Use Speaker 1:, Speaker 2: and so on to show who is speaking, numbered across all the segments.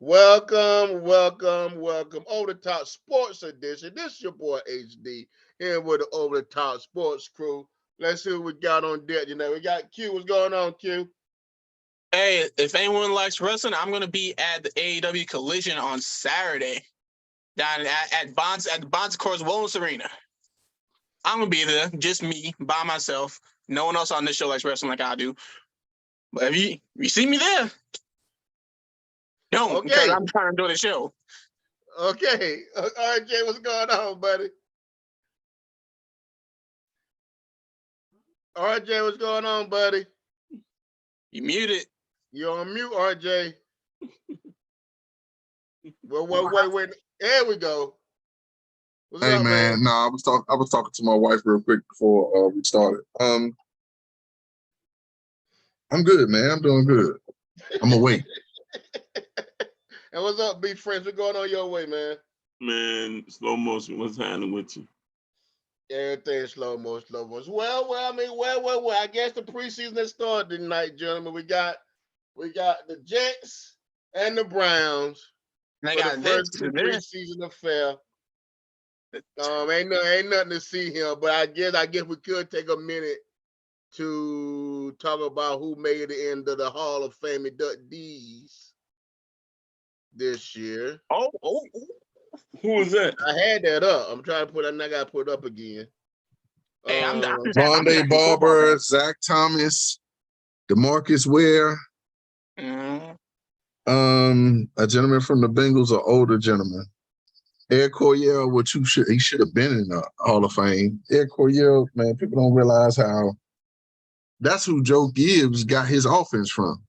Speaker 1: Welcome, welcome, welcome. Over the top sports edition. This is your boy HD here with the Over the Top Sports crew. Let's see what we got on deck. We got Q. What's going on, Q?
Speaker 2: Hey, if anyone likes wrestling, I'm gonna be at the AEW Collision on Saturday down at the Bonds Course Wellness Arena. I'm gonna be there, just me by myself. No one else on this show likes wrestling like I do. But if you see me there, don't because
Speaker 1: Okay,
Speaker 2: I'm trying to do the show.
Speaker 1: okay. RJ, what's going on, buddy? RJ, what's going on, buddy?
Speaker 2: You muted.
Speaker 1: You're on mute, RJ. Well, wait. There we go. What's
Speaker 3: Hey
Speaker 1: up, man?
Speaker 3: man, no, I was talking to my wife real quick before we started. I'm good, man. I'm doing good. I'm awake.
Speaker 1: And what's up, B friends? What's going on your way, man?
Speaker 4: Man, slow motion. What's happening with you?
Speaker 1: Everything slow motion. Well. I guess the preseason has started tonight, gentlemen. We got the Jets and the Browns
Speaker 2: And I
Speaker 1: for
Speaker 2: got
Speaker 1: the
Speaker 2: this.
Speaker 1: first preseason affair. Ain't nothing to see here, but I guess we could take a minute to talk about who made it into the Hall of Fame inductees this year.
Speaker 2: Oh.
Speaker 4: Who was that?
Speaker 1: I had that up. I'm trying to put it. I gotta put it up again.
Speaker 2: Hey, I'm just
Speaker 3: Vontae Barber, Zach Thomas, DeMarcus Ware,
Speaker 2: Mhm.
Speaker 3: a gentleman from the Bengals, an older gentleman. Ed Coryell, he should have been in the Hall of Fame. Ed Coryell, man, people don't realize how that's who Joe Gibbs got his offense from.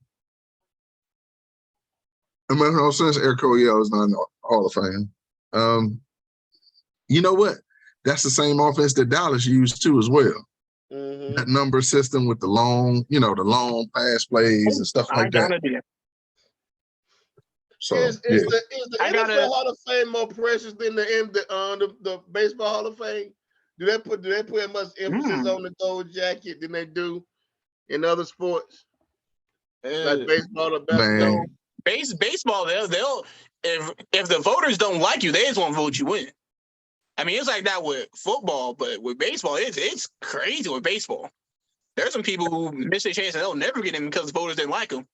Speaker 3: I mean, no sense Ed Coryell is not in the Hall of Fame. You know what? That's the same offense that Dallas used too as well.
Speaker 1: Mm-hmm.
Speaker 3: That number system with the long pass plays and stuff like that. So
Speaker 1: Is the NFL Hall of Fame more precious than the baseball Hall of Fame? Do they put as much emphasis on the gold jacket than they do in other sports like baseball or basketball?
Speaker 3: Man.
Speaker 2: Baseball, they'll if the voters don't like you, they just won't vote you in. I mean, it's like that with football, but with baseball, it's crazy with baseball. There's some people who miss their chance and they'll never get in because the voters didn't like them.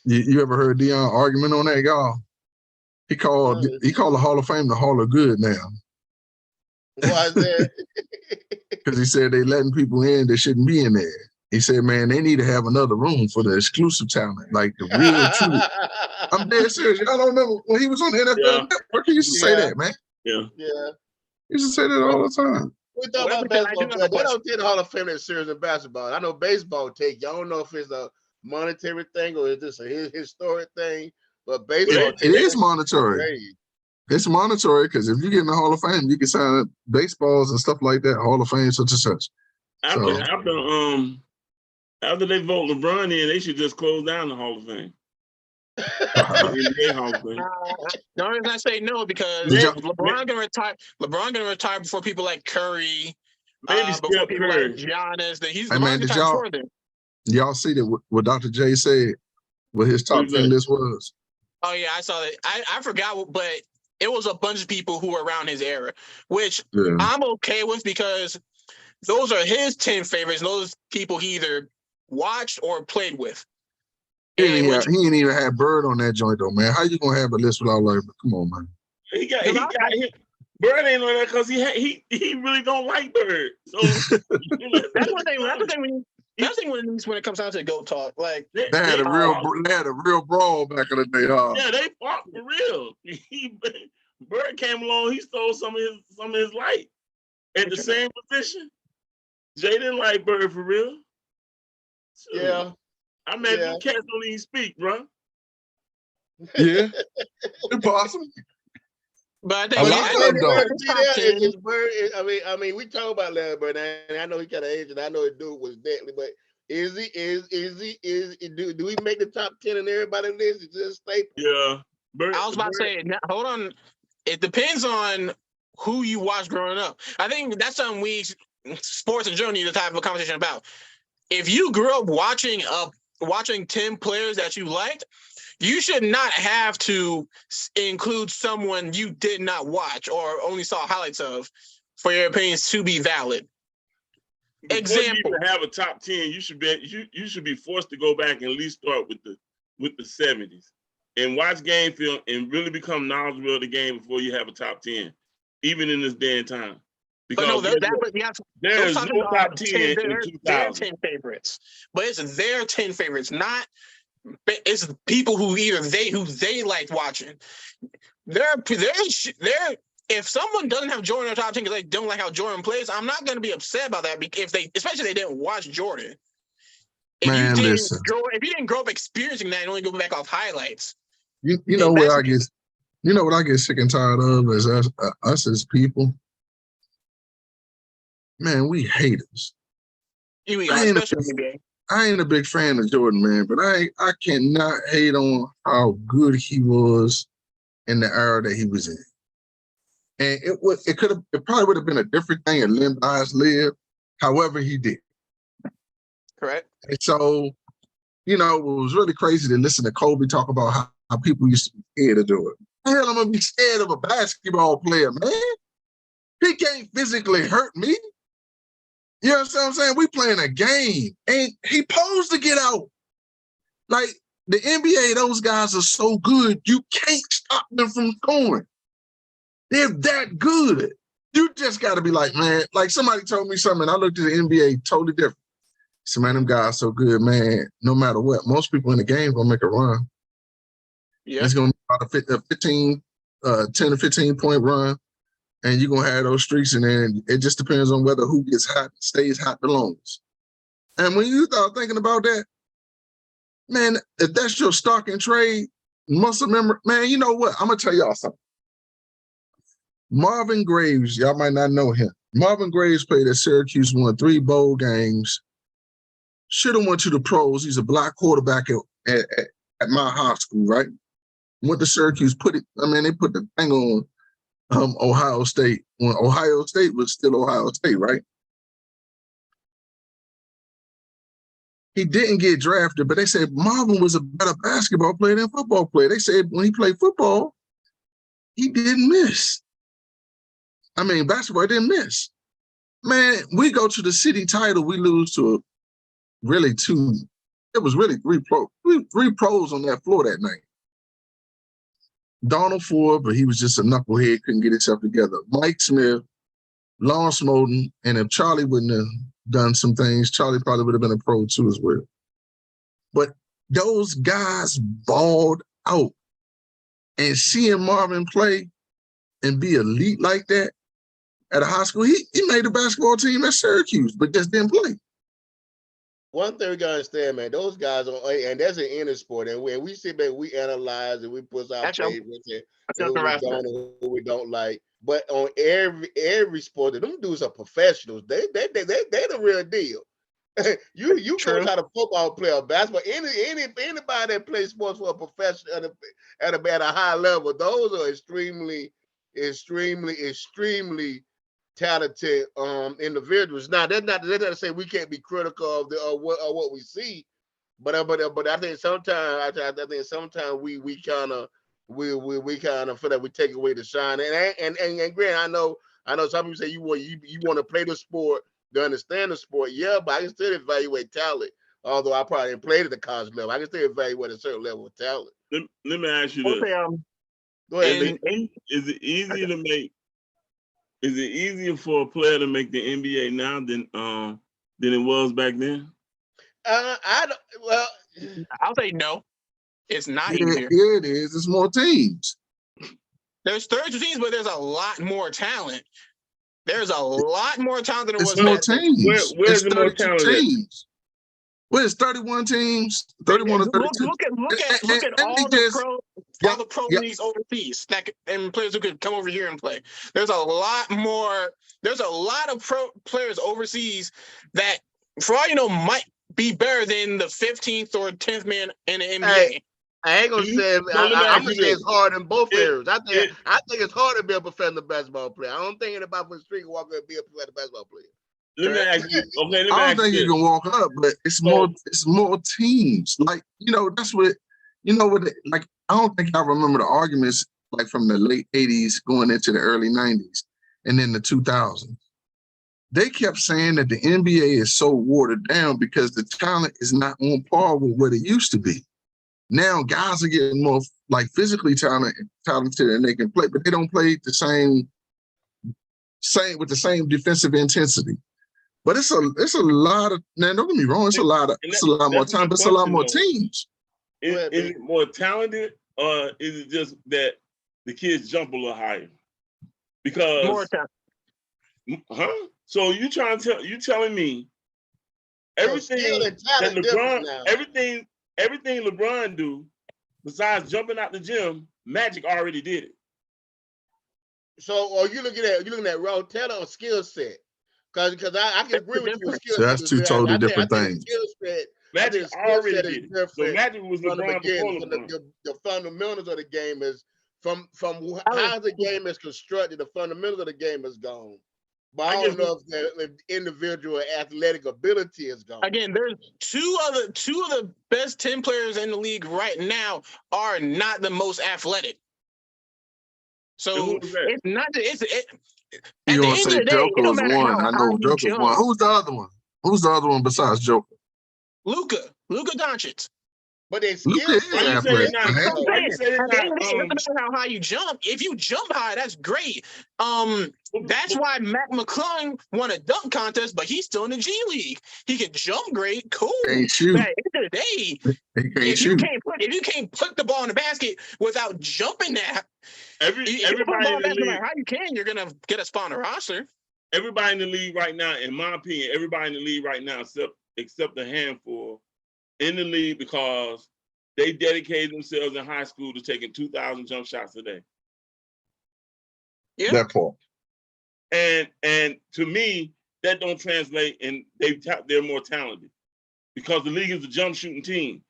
Speaker 3: You ever heard Deion argument on that, y'all? He called the Hall of Fame the Hall of Good now.
Speaker 1: Why is that?
Speaker 3: Because he said they letting people in that shouldn't be in there. He said, man, they need to have another room for the exclusive talent, like the real true. I'm dead serious. Y'all don't remember when he was on the NFL Network? He used to say that, man.
Speaker 4: Yeah.
Speaker 1: Yeah.
Speaker 3: He used to say that all the time.
Speaker 1: We talk about basketball. They don't take the Hall of Fame that serious in basketball. I know baseball take. Y'all don't know if it's a monetary thing or is this a historic thing, but baseball
Speaker 3: it is monetary. It's monetary because if you get in the Hall of Fame, you can sign baseballs and stuff like that. Hall of Fame, such and such.
Speaker 4: After they vote LeBron in, they should just close down the Hall of Fame. NBA Hall of Fame.
Speaker 2: The only reason I say no because LeBron gonna retire. LeBron gonna retire before people like Curry.
Speaker 4: Maybe
Speaker 2: before people like Giannis.
Speaker 3: Y'all see that what Dr. J said? What his top 10 list was?
Speaker 2: Oh yeah, I saw that. I forgot, but it was a bunch of people who were around his era, which I'm okay with because those are his 10 favorites. And those people he either watched or played with.
Speaker 3: He ain't even had Bird on that joint though, man. How you gonna have a list without like? Come on, man.
Speaker 4: He got Bird ain't on that because he really don't like Bird. So
Speaker 2: that's one thing. That's the thing when it comes down to GOAT talk. Like
Speaker 3: they had a real brawl back in the day, huh?
Speaker 4: Yeah, they fought for real. Bird came along, he stole some of his light at the same position. Jay didn't like Bird for real. So,
Speaker 1: yeah.
Speaker 4: I mean, you cats don't even speak, bro.
Speaker 3: Yeah, impossible.
Speaker 2: But
Speaker 1: I mean, we talk about Larry Bird, and I know he got an age, and I know the dude was deadly. But do we make the top 10 in everybody's list? Is it a staple?
Speaker 4: Yeah.
Speaker 2: I was about to say, hold on. It depends on who you watched growing up. I think that's something sports in general need to have a conversation about. if you grew up watching 10 players that you liked, you should not have to include someone you did not watch or only saw highlights of for your opinions to be valid.
Speaker 4: Before
Speaker 2: Example.
Speaker 4: you even have a top 10, you should be forced to go back and at least start with the 70s and watch game film and really become knowledgeable of the game before you have a top 10, even in this day and time.
Speaker 2: But no,
Speaker 4: Because there's
Speaker 2: those
Speaker 4: no top 10 in
Speaker 2: their
Speaker 4: 2000.
Speaker 2: 10 favorites. But it's their 10 favorites, not it's people who they like watching. They're if someone doesn't have Jordan in their top 10 because they don't like how Jordan plays, I'm not going to be upset about that especially if they didn't watch Jordan. If
Speaker 3: Man,
Speaker 2: you
Speaker 3: listen.
Speaker 2: if you didn't grow up experiencing that and only go back off highlights.
Speaker 3: You know what I get? You know what I get sick and tired of is us as people. Man, we haters. I ain't a big fan of Jordan, man, but I cannot hate on how good he was in the era that he was in. And it probably would have been a different thing if Len Bias lived. However, he did.
Speaker 2: Correct.
Speaker 3: And so, it was really crazy to listen to Kobe talk about how people used to be scared to do it. Hell, I'm gonna be scared of a basketball player, man. He can't physically hurt me. You know what I'm saying? We playing a game, and he posed to get out. Like the NBA, those guys are so good, you can't stop them from scoring. They're that good. You just got to be like, man, like somebody told me something, and I looked at the NBA totally different. So, man, them guys are so good, man. No matter what, most people in the game going to make a run. Yeah. It's going to be about a 10 to 15 point run, and you're going to have those streaks, and then it just depends on whether who gets hot, stays hot the longest. And when you start thinking about that, man, if that's your stock and trade, muscle memory, man, you know what? I'm going to tell y'all something. Marvin Graves, y'all might not know him. Marvin Graves played at Syracuse, won 3 bowl games. Should have went to the pros. He's a black quarterback at my high school, right? Went to Syracuse, they put the thing on Ohio State when Ohio State was still Ohio State, right? He didn't get drafted, but they said Marvin was a better basketball player than football player. They said when he played football, he didn't miss. Basketball didn't miss. Man, we go to the city title, we lose to really 2. It was really 3 pros on that floor that night. Donald Ford, but he was just a knucklehead, couldn't get himself together. Mike Smith, Lawrence Moulton, and if Charlie wouldn't have done some things, Charlie probably would have been a pro too as well. But those guys balled out. And seeing Marvin play and be elite like that at a high school, he made the basketball team at Syracuse, but just didn't play.
Speaker 1: One thing we gotta understand, man, those guys are, and that's an inner sport, and we sit back, we analyze, and we put our favorites and who we don't and who we don't like. But on every sport, them dudes are professionals. They the real deal. you coach how to football player, basketball, anybody that plays sports for a professional at a high level, those are extremely talented individuals. Now that's not to say we can't be critical of what we see, but I think sometimes we kind of feel that we take away the shine. And Grant, I know some people say you want to play the sport to understand the sport. Yeah, but I can still evaluate talent. Although I probably didn't play at the college level, I can still evaluate a certain level of talent.
Speaker 4: Let me ask you this.
Speaker 1: Go ahead.
Speaker 4: Is it easy to make? Is it easier for a player to make the NBA now than it was back then?
Speaker 2: I'll say no. It's not easier.
Speaker 3: Yeah, it is. There's more teams.
Speaker 2: There's 32 teams, but there's a lot more talent. There's a lot more talent than it was.
Speaker 3: It's more teams.
Speaker 4: Where's the more talent?
Speaker 3: Teams. Well, it's 31 teams, 31 to 32.
Speaker 2: Look at all the pro leagues overseas and players who could come over here and play. There's a lot of pro players overseas that, for all you know, might be better than the 15th or 10th man in the NBA.
Speaker 1: Hey, I ain't gonna say. I'm gonna say it's hard in both areas. I think it's hard to be a professional basketball player. I don't think anybody from the street walk up and be a professional basketball player.
Speaker 4: Let me ask you. Okay, let me
Speaker 3: I
Speaker 4: ask
Speaker 3: don't think
Speaker 4: you.
Speaker 3: you can walk up, but it's more teams. Like, that's what, like, I don't think I remember the arguments like from the late 80s going into the early 90s and then the 2000s. They kept saying that the NBA is so watered down because the talent is not on par with what it used to be. Now guys are getting more like physically talented and they can play, but they don't play the same with the same defensive intensity. But it's a lot of, man, don't get me wrong, it's a lot more time, but it's a lot more teams.
Speaker 4: Is it more talented, or is it just that the kids jump a little higher? Because
Speaker 2: more talent.
Speaker 4: So you telling me everything that LeBron, everything LeBron do, besides jumping out the gym, Magic already did it.
Speaker 1: So, are you looking at raw talent or skill set? Because I can agree with you.
Speaker 3: So that's two totally different things.
Speaker 4: Magic already did it. So Magic was
Speaker 1: from
Speaker 4: LeBron
Speaker 1: the beginning.
Speaker 4: before LeBron.
Speaker 1: The fundamentals of the game is from how the game is constructed. The fundamentals of the game is gone. But I don't know if the individual athletic ability is gone.
Speaker 2: Again, there's two of the best 10 players in the league right now are not the most athletic. So it's not.
Speaker 3: You want to say Joker was one? I know Joker's one. Who's the other one? Who's the other one besides Joker?
Speaker 2: Luka Doncic.
Speaker 1: But they skill
Speaker 3: Luka is athletic.
Speaker 2: It doesn't matter how high you jump. If you jump high, that's great. That's why Mac McClung won a dunk contest, but he's still in the G League. He can jump great, cool.
Speaker 3: Can't shoot.
Speaker 2: But at the end of the day, if you can't put the ball in the basket without jumping that,
Speaker 4: everybody in the league,
Speaker 2: how you can, you're gonna get a spot on the roster.
Speaker 4: Everybody in the league right now, in my opinion, everybody in the league right now, except a handful in the league, because they dedicated themselves in high school to taking 2,000 jump shots a day.
Speaker 2: Yeah,
Speaker 3: that part.
Speaker 4: And to me, that don't translate, and they're more talented because the league is a jump shooting team.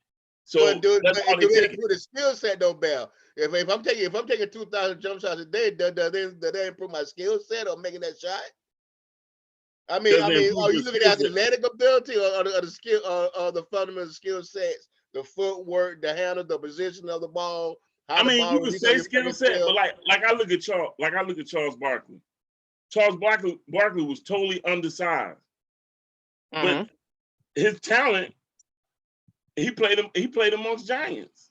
Speaker 4: So that's all they take.
Speaker 1: With the skill set though, Bell. If I'm taking 2,000 jump shots a day, does that improve my skill set or making that shot? I mean, are you looking at athletic ability or the skill or the fundamental skill sets, the footwork, the handle, the position of the ball?
Speaker 4: You can say skill set, but like I look at Charles Barkley. Charles Barkley was totally undersized, but his talent, he played amongst giants.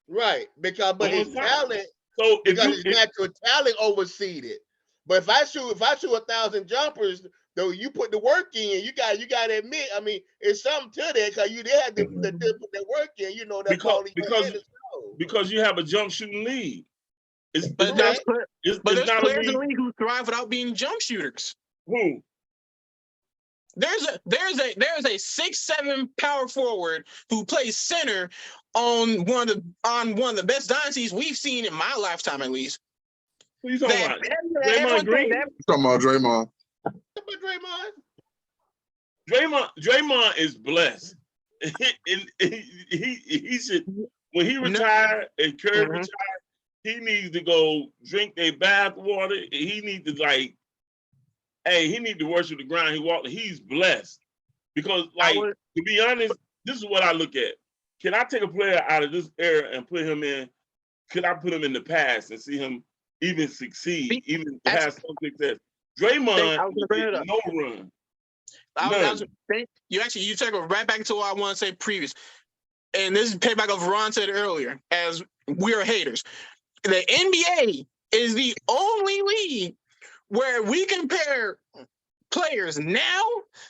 Speaker 1: Right, but his talent,
Speaker 4: so
Speaker 1: his natural talent overseeded. But if I shoot 1,000 jumpers, though, you put the work in, you got to admit. I mean, it's something to that because you did have to put that work in. You know that
Speaker 4: because you have a jump shooting league.
Speaker 2: There's players in the league who thrive without being jump shooters.
Speaker 4: Who?
Speaker 2: There's a 6'7" power forward who plays center on one of the best dynasties we've seen in my lifetime, at least.
Speaker 4: Who you talking about? Draymond Green?
Speaker 3: Talking about Draymond.
Speaker 4: Draymond is blessed. he should, when he retired and Curry retired, he needs to go drink their bath water. He needs to he needs to worship the ground he walked. He's blessed because, to be honest, this is what I look at. Can I take a player out of this era and put him in? Could I put him in the past and see him even succeed, even have some success? Draymond, no run.
Speaker 2: You take it right back to what I want to say previous. And this is payback of Ron said earlier, as we are haters. The NBA is the only league where we compare players now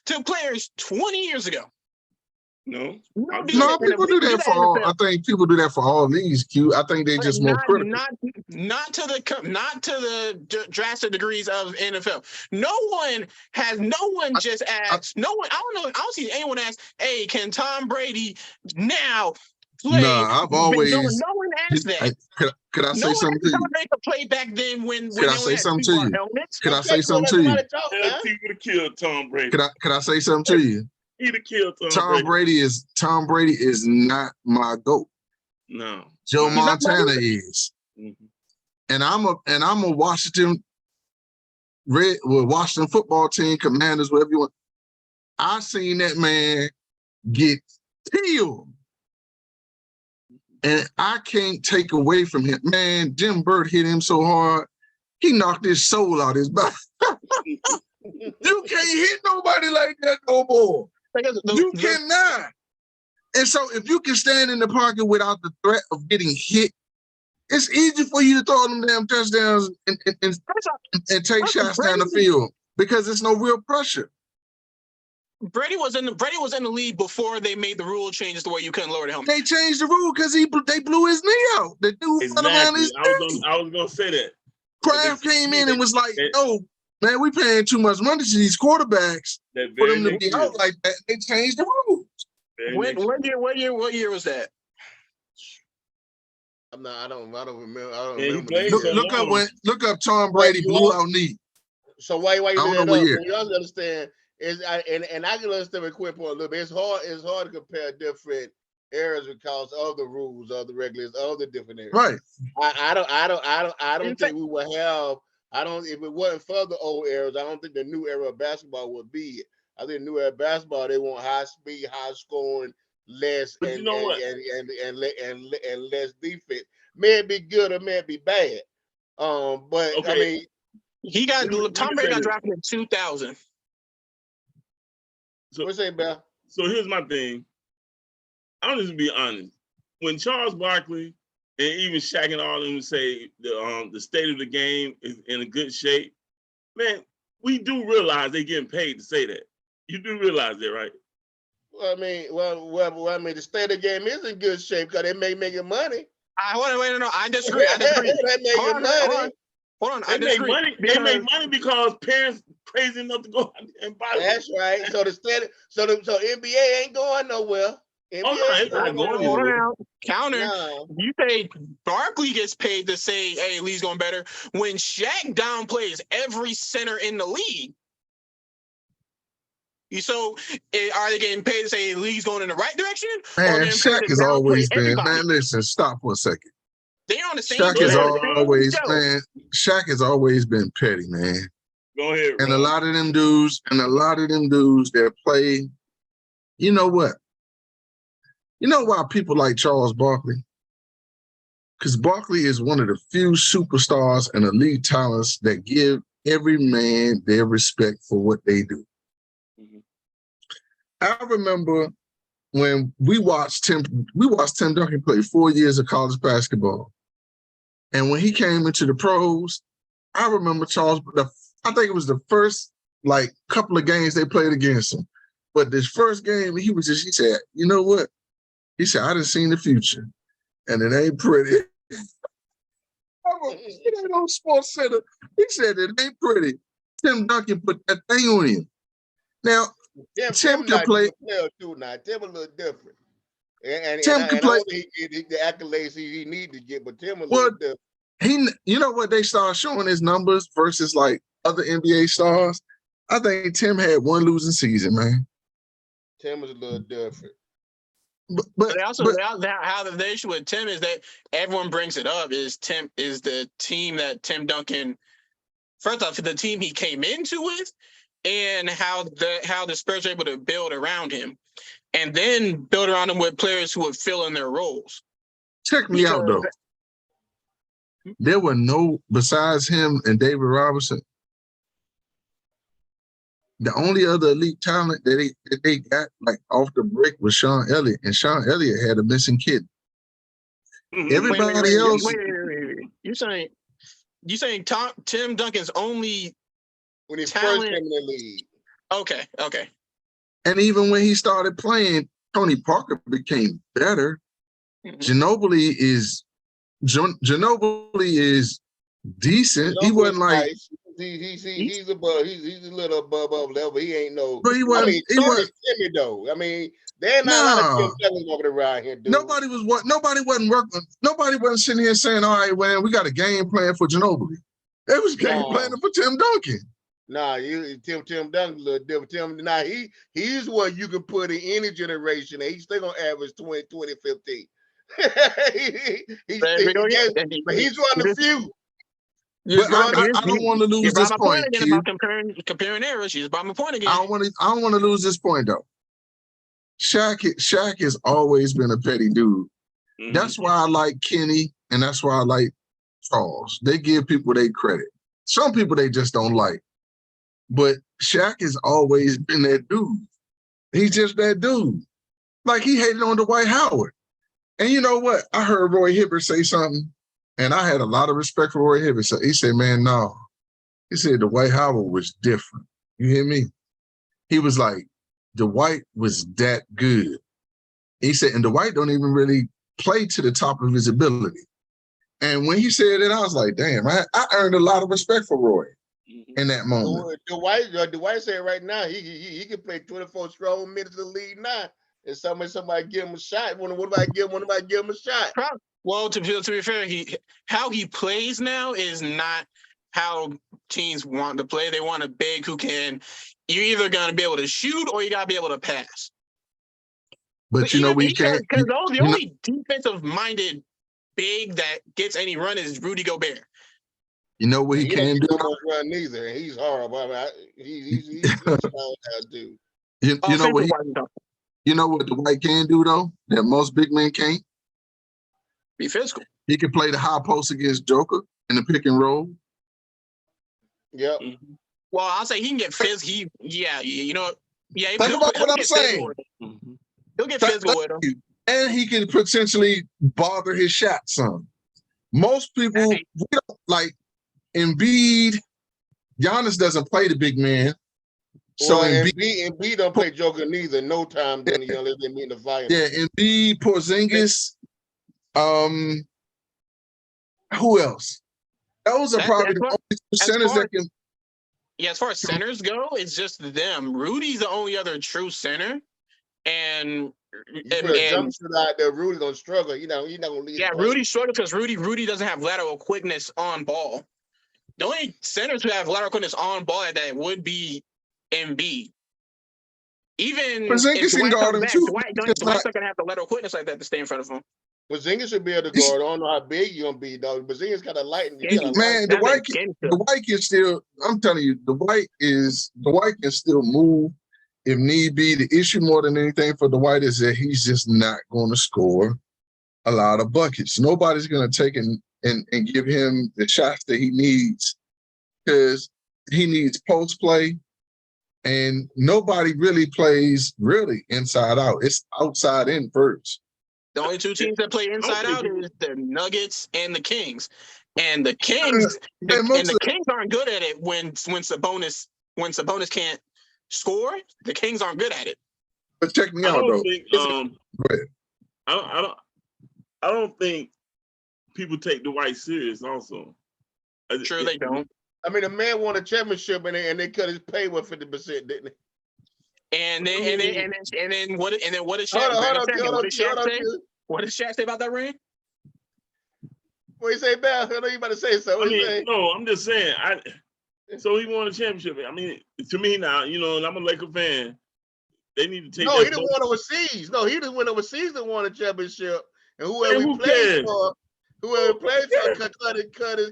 Speaker 2: to players 20 years ago.
Speaker 4: No,
Speaker 3: people do that for all. I think people do that for all these. Q. I think they just more critical.
Speaker 2: Not to the drastic degrees of NFL. No one just asked. No one. I don't see anyone ask. Hey, can Tom Brady now play?
Speaker 3: Nah, I've always.
Speaker 2: No one asked that.
Speaker 3: Could I say something to you?
Speaker 2: Tom Brady could play back then when.
Speaker 3: Could I say something to you? Could I say something to you?
Speaker 4: He would have killed Tom Brady.
Speaker 3: Could I say something to you?
Speaker 4: He'd have killed
Speaker 3: Tom Brady is not my GOAT.
Speaker 4: No.
Speaker 3: Joe Montana is. And I'm a Washington Washington football team, Commanders, whatever you want. I seen that man get killed. And I can't take away from him. Man, Jim Burt hit him so hard, he knocked his soul out his body. You can't hit nobody like that no more. You cannot. And so if you can stand in the pocket without the threat of getting hit, it's easy for you to throw them damn touchdowns and take shots down the field because there's no real pressure.
Speaker 2: Brady was in the league before they made the rule changes to where you couldn't lower the helmet.
Speaker 3: They changed the rule because they blew his knee out. The dude fell around his knee.
Speaker 4: I was gonna say that.
Speaker 3: Kraft came in and was like, "No, man, we paying too much money to these quarterbacks for them to be out like that." They changed the rules.
Speaker 2: What year was that?
Speaker 1: I don't remember.
Speaker 3: Look up Tom Brady blew out knee.
Speaker 1: So why you
Speaker 3: don't know
Speaker 1: that
Speaker 3: what
Speaker 1: up?
Speaker 3: year.
Speaker 1: You also understand is and I can understand a quick point a little bit. It's hard to compare different eras because of the rules, of the regulations, of the different areas.
Speaker 3: Right.
Speaker 1: I don't think we would have. If it wasn't for the old eras, I don't think the new era of basketball would be it. I think new era of basketball, they want high speed, high scoring, less and less defense. May it be good or may it be bad. But okay. I mean,
Speaker 2: Tom Brady got drafted in 2000.
Speaker 1: What's that, Bell?
Speaker 4: So here's my thing. I'll just be honest. When Charles Barkley and even Shaq and all of them say the state of the game is in a good shape, man, we do realize they're getting paid to say that. You do realize that, right?
Speaker 1: Well, I mean, the state of the game is in good shape because they making money.
Speaker 2: No, I disagree.
Speaker 1: They making money.
Speaker 2: Hold on,
Speaker 4: they make money. They make money because parents crazy enough to go out and buy.
Speaker 1: That's right. So NBA ain't going nowhere.
Speaker 4: It's not going nowhere.
Speaker 2: Counter. No. You say Barkley gets paid to say, "Hey, league's going better." When Shaq downplays every center in the league. So, are they getting paid to say league's going in the right direction?
Speaker 3: Man, Shaq has always been. Man, listen, stop for a second.
Speaker 2: They're on the same.
Speaker 3: Shaq has always been petty, man.
Speaker 4: Go ahead.
Speaker 3: And a lot of them dudes that play. You know what? You know why people like Charles Barkley? Because Barkley is one of the few superstars and elite talents that give every man their respect for what they do. Mm-hmm. I remember when we watched Tim Duncan play 4 years of college basketball. And when he came into the pros, I remember I think it was the first couple of games they played against him. But this first game, he said, you know what? He said, I done seen the future. And it ain't pretty. On Sports Center. He said it ain't pretty. Tim Duncan put that thing on him. Now, Tim can play.
Speaker 1: Tim a little different. And
Speaker 3: Tim can play.
Speaker 1: I don't think he get the accolades he need to get, but Tim a little different.
Speaker 3: You know what they start showing his numbers versus like other NBA stars? I think Tim had one losing season, man.
Speaker 1: Tim was a little different.
Speaker 2: But how the issue with Tim is that everyone brings it up is the team that Tim Duncan, first off, the team he came into with, and how the Spurs are able to build around him, and then build around him with players who would fill in their roles.
Speaker 3: Check me out though. There were besides him and David Robinson. The only other elite talent that they got off the break was Sean Elliott, and Sean Elliott had a missing kid. Everybody else.
Speaker 2: Wait. You saying Tim Duncan's only
Speaker 1: when he first came in the league?
Speaker 2: Okay.
Speaker 3: And even when he started playing, Tony Parker became better. Mm-hmm. Ginobili is decent. He wasn't like.
Speaker 1: Nice. He's above. He's a little above level. He ain't no.
Speaker 3: But he wasn't. He wasn't
Speaker 1: timid though. I mean, there ain't not a lot of Tim walking around here. Dude.
Speaker 3: Nobody wasn't working. Nobody wasn't sitting here saying, "All right, man, we got a game plan for Ginobili." It was game planning for Tim Duncan.
Speaker 1: Nah, Tim Duncan a little different. He's one you can put in any generation, and he's still gonna average 20, 15. He's one of the few.
Speaker 3: But I don't want to
Speaker 2: You
Speaker 3: lose
Speaker 2: brought
Speaker 3: this
Speaker 2: my point
Speaker 3: point,
Speaker 2: again
Speaker 3: Q.
Speaker 2: about comparing errors. You just brought my point
Speaker 3: I
Speaker 2: again.
Speaker 3: don't want to lose this point though. Shaq has always been a petty dude.
Speaker 4: Mhm.
Speaker 3: That's why I like Kenny, and that's why I like Charles. They give people their credit. Some people they just don't like. But Shaq has always been that dude. He's just that dude. Like he hated on Dwight Howard. And you know what? I heard Roy Hibbert say something, and I had a lot of respect for Roy Hibbert. So he said, man, no. He said Dwight Howard was different. You hear me? He was like, Dwight was that good. He said, and Dwight don't even really play to the top of his ability. And when he said it, I was like, damn, I earned a lot of respect for Roy in that moment.
Speaker 1: Dwight said right now he can play 24 strong minutes in the league now. And somebody give him a shot. When nobody give him a shot.
Speaker 2: Well, to be fair, how he plays now is not how teams want to play. They want a big who can. You're either gonna be able to shoot or you gotta be able to pass.
Speaker 3: But you know we can't.
Speaker 2: Because the only defensive-minded big that gets any run is Rudy Gobert.
Speaker 3: You know what he can do?
Speaker 1: Run neither. He's horrible. I mean, he's a small dude.
Speaker 3: You know what? You know what Dwight can do though? That most big men can't.
Speaker 2: Be physical.
Speaker 3: He can play the high post against Joker in the pick and roll.
Speaker 1: Yep.
Speaker 2: Mm-hmm. Well, I'll say he can get physical. You know, yeah.
Speaker 3: Think about what I'm saying.
Speaker 2: He'll get physical with him.
Speaker 3: And he can potentially bother his shot some. Most people we don't like Embiid. Giannis doesn't play the big man. So
Speaker 1: well, Embiid don't play Joker neither. No time then unless they meet in the final.
Speaker 3: Yeah, Embiid, Porzingis. Who else? Those are probably the only two centers that can.
Speaker 2: Yeah, as far as centers go, it's just them. Rudy's the only other true center, and
Speaker 1: jump shot out there. Rudy gonna struggle. He's not gonna lead.
Speaker 2: Yeah, Rudy struggles because Rudy doesn't have lateral quickness on ball. The only centers who have lateral quickness on ball at that would be Embiid. Even
Speaker 3: Porzingis can guard him too.
Speaker 2: Dwight's not gonna have the lateral quickness like that to stay in front of him.
Speaker 1: Porzingis should be able to guard. I don't know how big you're gonna be, though. Porzingis got a light.
Speaker 3: Man, Dwight can still. I'm telling you, Dwight can still move if need be. The issue more than anything for Dwight is that he's just not going to score a lot of buckets. Nobody's going to take and give him the shots that he needs because he needs post play, and nobody really plays really inside out. It's outside in first.
Speaker 2: The only two teams that play inside out is the Nuggets and the Kings. And the Kings the Kings aren't good at it when Sabonis can't score. The Kings aren't good at it.
Speaker 3: But check me out though.
Speaker 4: Go ahead. I don't think people take Dwight serious also.
Speaker 2: Sure they don't.
Speaker 1: I mean, the man won a championship and they cut his pay with 50%, didn't they?
Speaker 2: And then what did Shaq say? What did Shaq say about that ring?
Speaker 1: What you say, Bell? I know you about to say something.
Speaker 4: No, I'm just saying. So he won a championship. I mean, to me now, and I'm a Laker fan. They need to take.
Speaker 1: No, he didn't win overseas. No, he didn't win overseas and won a championship. And whoever
Speaker 4: who plays
Speaker 1: for,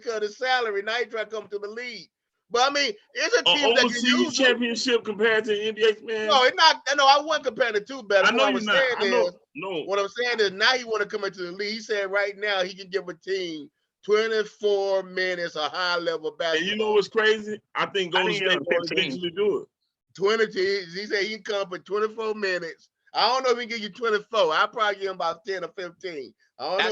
Speaker 1: cut his salary. Now he try to come to the league. But I mean, it's a team that can use
Speaker 4: championship compared to NBA, man.
Speaker 1: No, it's not. No, I wasn't comparing the two better.
Speaker 4: I know you're not.
Speaker 1: What I'm saying is now he want to come into the league. He said right now he can give a team 24 minutes of high level basketball.
Speaker 4: And you know what's crazy? I think Golden State will eventually do it.
Speaker 1: 20. He said he can come for 24 minutes. I don't know if he can give you 24. I'll probably give him about 10 or 15. I don't know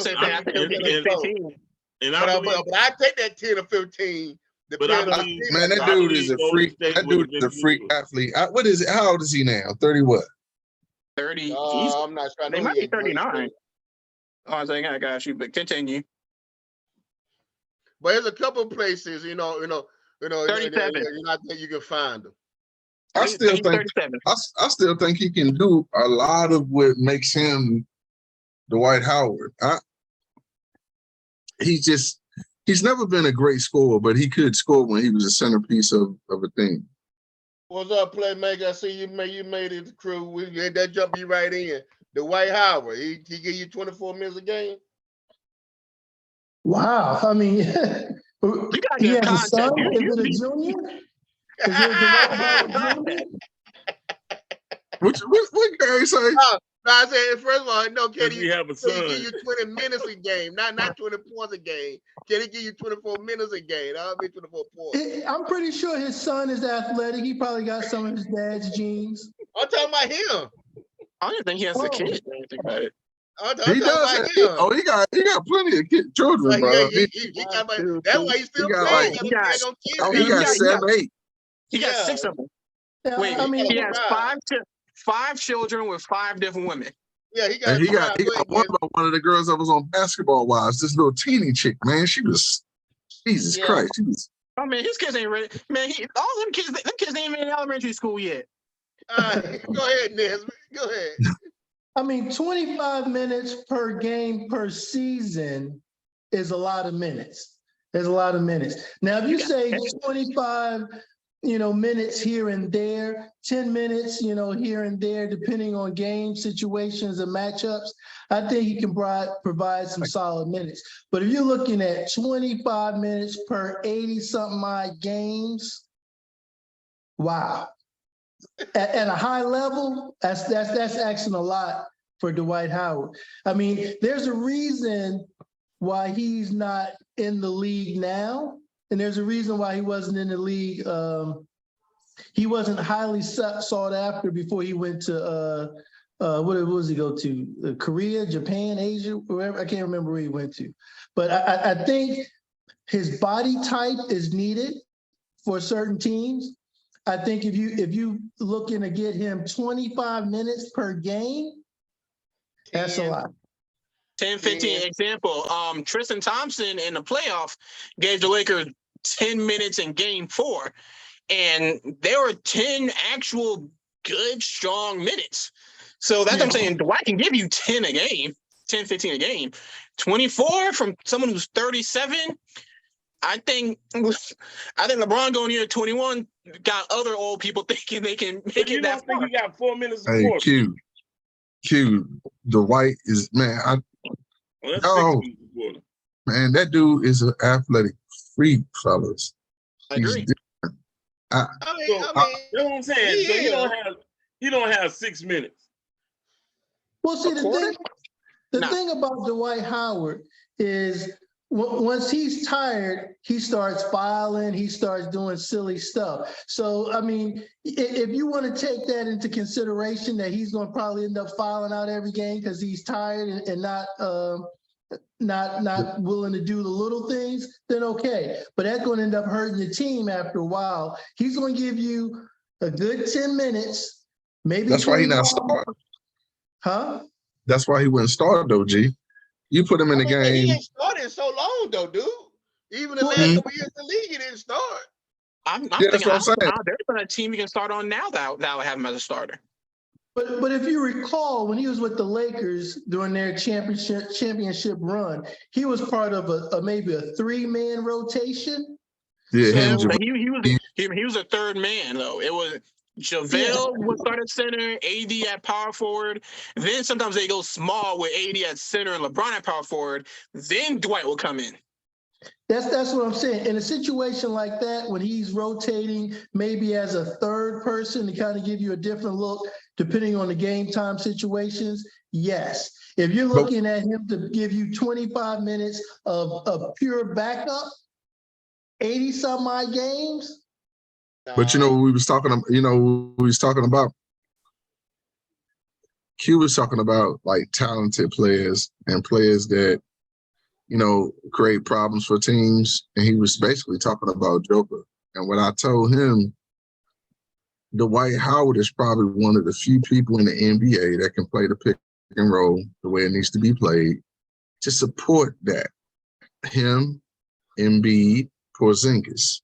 Speaker 1: if but I take that 10 or 15.
Speaker 3: But that dude is a freak. That dude is a freak athlete. What is it? How old is he now? 30 what?
Speaker 2: 30.
Speaker 1: I'm not sure.
Speaker 2: They might be 39. Oh, I think I got you, but continue.
Speaker 1: But there's a couple places, 37. I think you can find them.
Speaker 3: I still think he can do a lot of what makes him Dwight Howard. He's never been a great scorer, but he could score when he was a centerpiece of a team.
Speaker 1: What's up, Playmaker? I see you made it to crew. That jump you right in. Dwight Howard, he give you 24 minutes a game?
Speaker 5: Wow. I mean,
Speaker 2: You gotta
Speaker 5: He
Speaker 2: get
Speaker 5: has a son?
Speaker 2: contact.
Speaker 5: Is it a junior? Is it Dwight Howard Jr.?
Speaker 3: What Gary say?
Speaker 1: Oh, no, I said, first of all, no,
Speaker 4: Does
Speaker 1: can
Speaker 4: he have a
Speaker 1: can he
Speaker 4: son?
Speaker 1: give you 20 minutes a game, not 20 points a game? Can he give you 24 minutes a game? That'll be 24 points.
Speaker 5: I'm pretty sure his son is athletic. He probably got some of his dad's genes.
Speaker 1: I'm talking about him.
Speaker 2: I don't even think he has a kid. When you think about it.
Speaker 1: I'm
Speaker 3: He
Speaker 1: talking
Speaker 3: does.
Speaker 1: about
Speaker 3: He
Speaker 1: him.
Speaker 3: got plenty of children,
Speaker 1: Like,
Speaker 3: bro.
Speaker 1: he got that's why he's still
Speaker 3: got
Speaker 1: playing.
Speaker 3: like-
Speaker 1: He got to on kid.
Speaker 3: Oh, he got 7, 8.
Speaker 2: He got 6 of them.
Speaker 5: Yeah,
Speaker 2: Wait,
Speaker 5: I mean,
Speaker 2: he has
Speaker 1: Right.
Speaker 2: 5 children with 5 different women.
Speaker 1: Yeah, he got.
Speaker 3: And he got one
Speaker 1: Yes.
Speaker 3: about one of the girls that was on Basketball Wives. This little teeny chick, man. She was Jesus
Speaker 1: Yeah.
Speaker 3: Christ. She was
Speaker 2: Oh man, his kids ain't ready. Man, all them kids ain't even in elementary school yet.
Speaker 1: Go ahead, Nesman. Go ahead.
Speaker 5: I mean, 25 minutes per game per season is a lot of minutes. There's a lot of minutes. Now, if you say 25, minutes here and there, 10 minutes, here and there, depending on game situations and matchups, I think he can provide some solid minutes. But if you're looking at 25 minutes per 80-something odd games, wow. At a high level, that's asking a lot for Dwight Howard. I mean, there's a reason why he's not in the league now, and there's a reason why he wasn't in the league. He wasn't highly sought after before he went to what was he go to? Korea, Japan, Asia, wherever. I can't remember where he went to, but I think his body type is needed for certain teams. I think if you looking to get him 25 minutes per game, that's a lot.
Speaker 2: 10, 15
Speaker 1: Yeah.
Speaker 2: example. Tristan Thompson in the playoff gave the Lakers 10 minutes in game 4. And there were 10 actual good, strong minutes. So that's what I'm saying. Dwight can give you 10 a game, 10, 15 a game. 24 from someone who's 37. I think LeBron going here at 21 got other old people thinking they can make
Speaker 4: You
Speaker 2: it
Speaker 4: don't
Speaker 2: that
Speaker 4: think
Speaker 2: far.
Speaker 4: he got 4 minutes of
Speaker 3: hey
Speaker 4: course?
Speaker 3: Q. Dwight is man.
Speaker 4: Well, that's
Speaker 3: Oh.
Speaker 4: 6 minutes of quarter.
Speaker 3: Man, that dude is an athletic freak, fellas.
Speaker 2: I agree.
Speaker 1: I
Speaker 4: So,
Speaker 1: mean,
Speaker 4: that's what I'm saying. So he don't have 6 minutes.
Speaker 5: Well, see,
Speaker 2: A quarter?
Speaker 5: the thing about Dwight Howard is once he's tired, he starts filing, he starts doing silly stuff. So, I mean, if you want to take that into consideration, that he's going to probably end up filing out every game because he's tired and not willing to do the little things, then okay. But that's going to end up hurting the team after a while. He's going to give you a good 10 minutes, maybe.
Speaker 3: That's why he not
Speaker 5: 25.
Speaker 3: starting.
Speaker 5: Huh?
Speaker 3: That's why he wouldn't start though, G. You put him in the
Speaker 1: He
Speaker 3: game.
Speaker 1: ain't started so long though, dude. Even the last
Speaker 3: Mhm.
Speaker 1: couple years in the league, he didn't start.
Speaker 2: I'm
Speaker 3: Yeah,
Speaker 2: thinking,
Speaker 3: that's what I'm saying.
Speaker 2: there's been a team you can start on now that would have him as a starter.
Speaker 5: But if you recall, when he was with the Lakers during their championship run, he was part of maybe a 3-man rotation.
Speaker 3: Yeah,
Speaker 2: So,
Speaker 3: him.
Speaker 2: but he was a third man though. It was JaVale would start at center, AD at power forward. Then sometimes they go small with AD at center and LeBron at power forward. Then Dwight will come in.
Speaker 5: That's what I'm saying. In a situation like that, when he's rotating maybe as a third person to kind of give you a different look, depending on the game time situations, yes. If you're looking at him to give you 25 minutes of pure backup, 80-some odd games.
Speaker 3: But we was talking about. Q was talking about like talented players and players that create problems for teams, and he was basically talking about Joker. And when I told him, Dwight Howard is probably one of the few people in the NBA that can play the pick and roll the way it needs to be played to support that. Him, Embiid, Porzingis.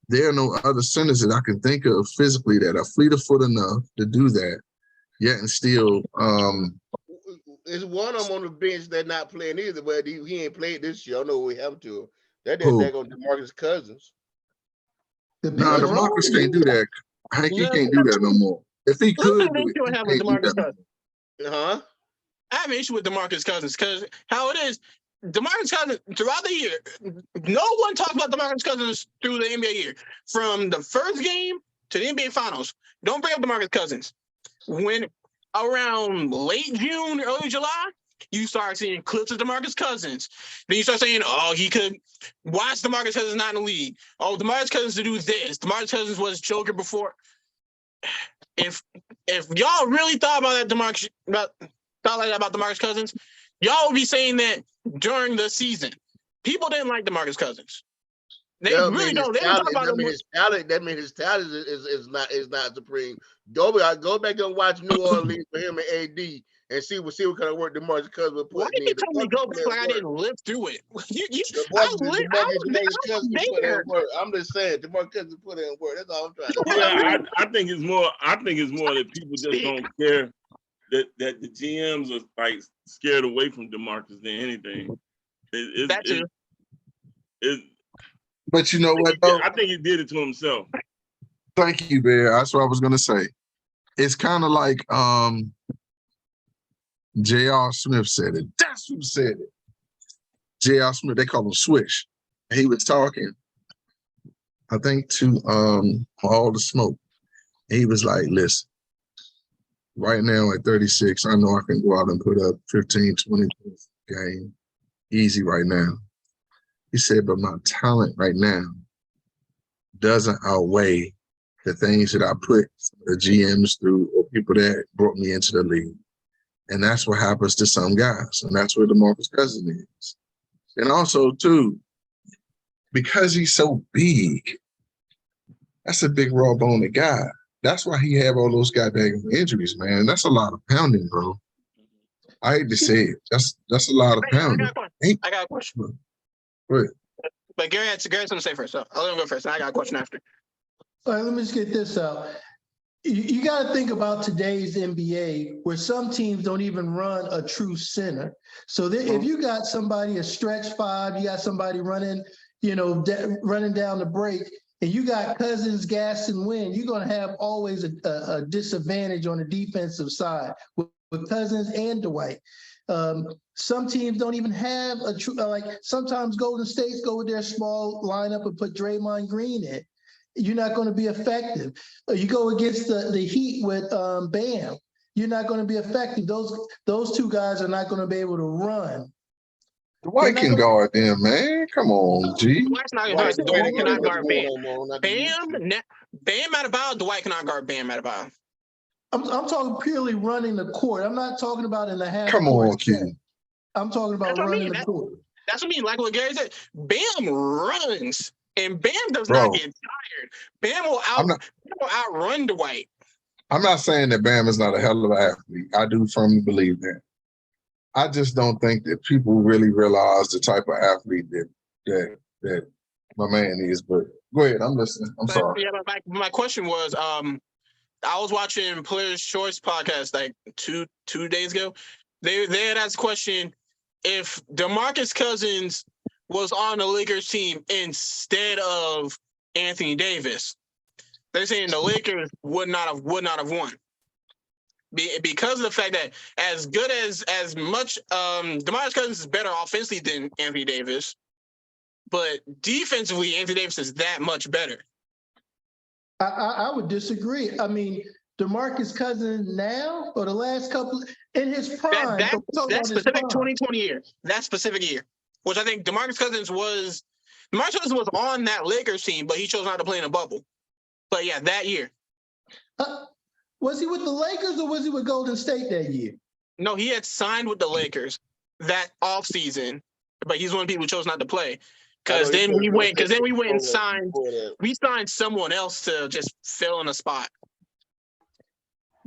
Speaker 3: There are no other centers that I can think of physically that are fleet of foot enough to do that, yet and still.
Speaker 1: There's one of them on the bench that not playing either, but he ain't played this year. I know we have to. That
Speaker 3: Who?
Speaker 1: going to DeMarcus Cousins.
Speaker 3: No, DeMarcus can't do that. Hank, he can't do that no more. If he could do it,
Speaker 2: have with DeMarcus Cousins.
Speaker 1: Huh?
Speaker 2: I have an issue with DeMarcus Cousins because how it is, DeMarcus Cousins throughout the year, no one talks about DeMarcus Cousins through the NBA year. From the first game to the NBA Finals, don't bring up DeMarcus Cousins. When around late June, early July, you start seeing clips of DeMarcus Cousins. Then you start saying, "Oh, he could watch DeMarcus Cousins not in the league. Oh, DeMarcus Cousins to do this. DeMarcus Cousins was Joker before." If y'all really thought about that thought like that about DeMarcus Cousins, y'all would be saying that during the season. People didn't like DeMarcus Cousins. They really don't. They don't talk about him.
Speaker 1: That means his talent is not supreme. Go back and watch New Orleans for him and AD and see what kind of work DeMarcus Cousins was
Speaker 2: Why
Speaker 1: putting
Speaker 2: did you
Speaker 1: in.
Speaker 2: tell me go back like I didn't live through it?
Speaker 1: DeMarcus Cousins put in work. I'm just saying DeMarcus Cousins put in work. That's all I'm trying to say.
Speaker 4: Yeah, I think it's more. I think it's more that people just don't care that the GMs are like scared away from DeMarcus than anything.
Speaker 3: But you know what, though?
Speaker 4: I think he did it to himself.
Speaker 3: Thank you, Bear. That's what I was gonna say. It's kind of like J.R. Smith said it. That's who said it. J.R. Smith, they call him Swish. He was talking, I think, to All the Smoke. He was like, listen, right now at 36, I know I can go out and put up 15, 20 points a game. Easy right now. He said, but my talent right now doesn't outweigh the things that I put the GMs through or people that brought me into the league. And that's what happens to some guys. And that's where DeMarcus Cousins is. And also, too, because he's so big, that's a big raw boned guy. That's why he have all those goddamn injuries, man. That's a lot of pounding, bro. I hate to say it. That's a lot of pounding.
Speaker 2: I got a question.
Speaker 3: What?
Speaker 2: But Gary had something to say first. So I'll let him go first. I got a question after.
Speaker 5: All right, let me just get this out. You got to think about today's NBA where some teams don't even run a true center. So if you got somebody a stretch five, you got somebody running, running down the break, and you got Cousins, Gas, and Wynn, you're going to have always a disadvantage on the defensive side with Cousins and Dwight. Some teams don't even have a true, like sometimes Golden State's go with their small lineup and put Draymond Green in. You're not going to be effective. You go against the Heat with Bam. You're not going to be effective. Those two guys are not going to be able to run.
Speaker 3: Dwight can guard them, man. Come on, G.
Speaker 2: Dwight's not going to guard. Dwight cannot guard Bam. Bam out of bounds. Dwight cannot guard Bam out of bounds.
Speaker 5: I'm talking purely running the court. I'm not talking about in the half.
Speaker 3: Come on, kid.
Speaker 5: I'm talking about running the court.
Speaker 2: That's what I mean. Like what Gary said, Bam runs. And Bam does not get tired. Bam will outrun Dwight.
Speaker 3: I'm not saying that Bam is not a hell of an athlete. I do firmly believe that. I just don't think that people really realize the type of athlete that my man is. But go ahead, I'm listening. I'm sorry.
Speaker 2: Yeah, my question was, I was watching Players' Choice podcast like two days ago. They had asked the question, if DeMarcus Cousins was on the Lakers team instead of Anthony Davis, they're saying the Lakers would not have won. Because of the fact that as good as much DeMarcus Cousins is better offensively than Anthony Davis, but defensively Anthony Davis is that much better.
Speaker 5: I would disagree. I mean, DeMarcus Cousins now or the last couple in his prime.
Speaker 2: That specific 2020 year. That specific year. Which I think DeMarcus Cousins was on that Lakers team, but he chose not to play in a bubble. But yeah, that year.
Speaker 5: Was he with the Lakers or was he with Golden State that year?
Speaker 2: No, he had signed with the Lakers that offseason, but he's one of the people who chose not to play. Because then we went and signed someone else to just fill in a spot.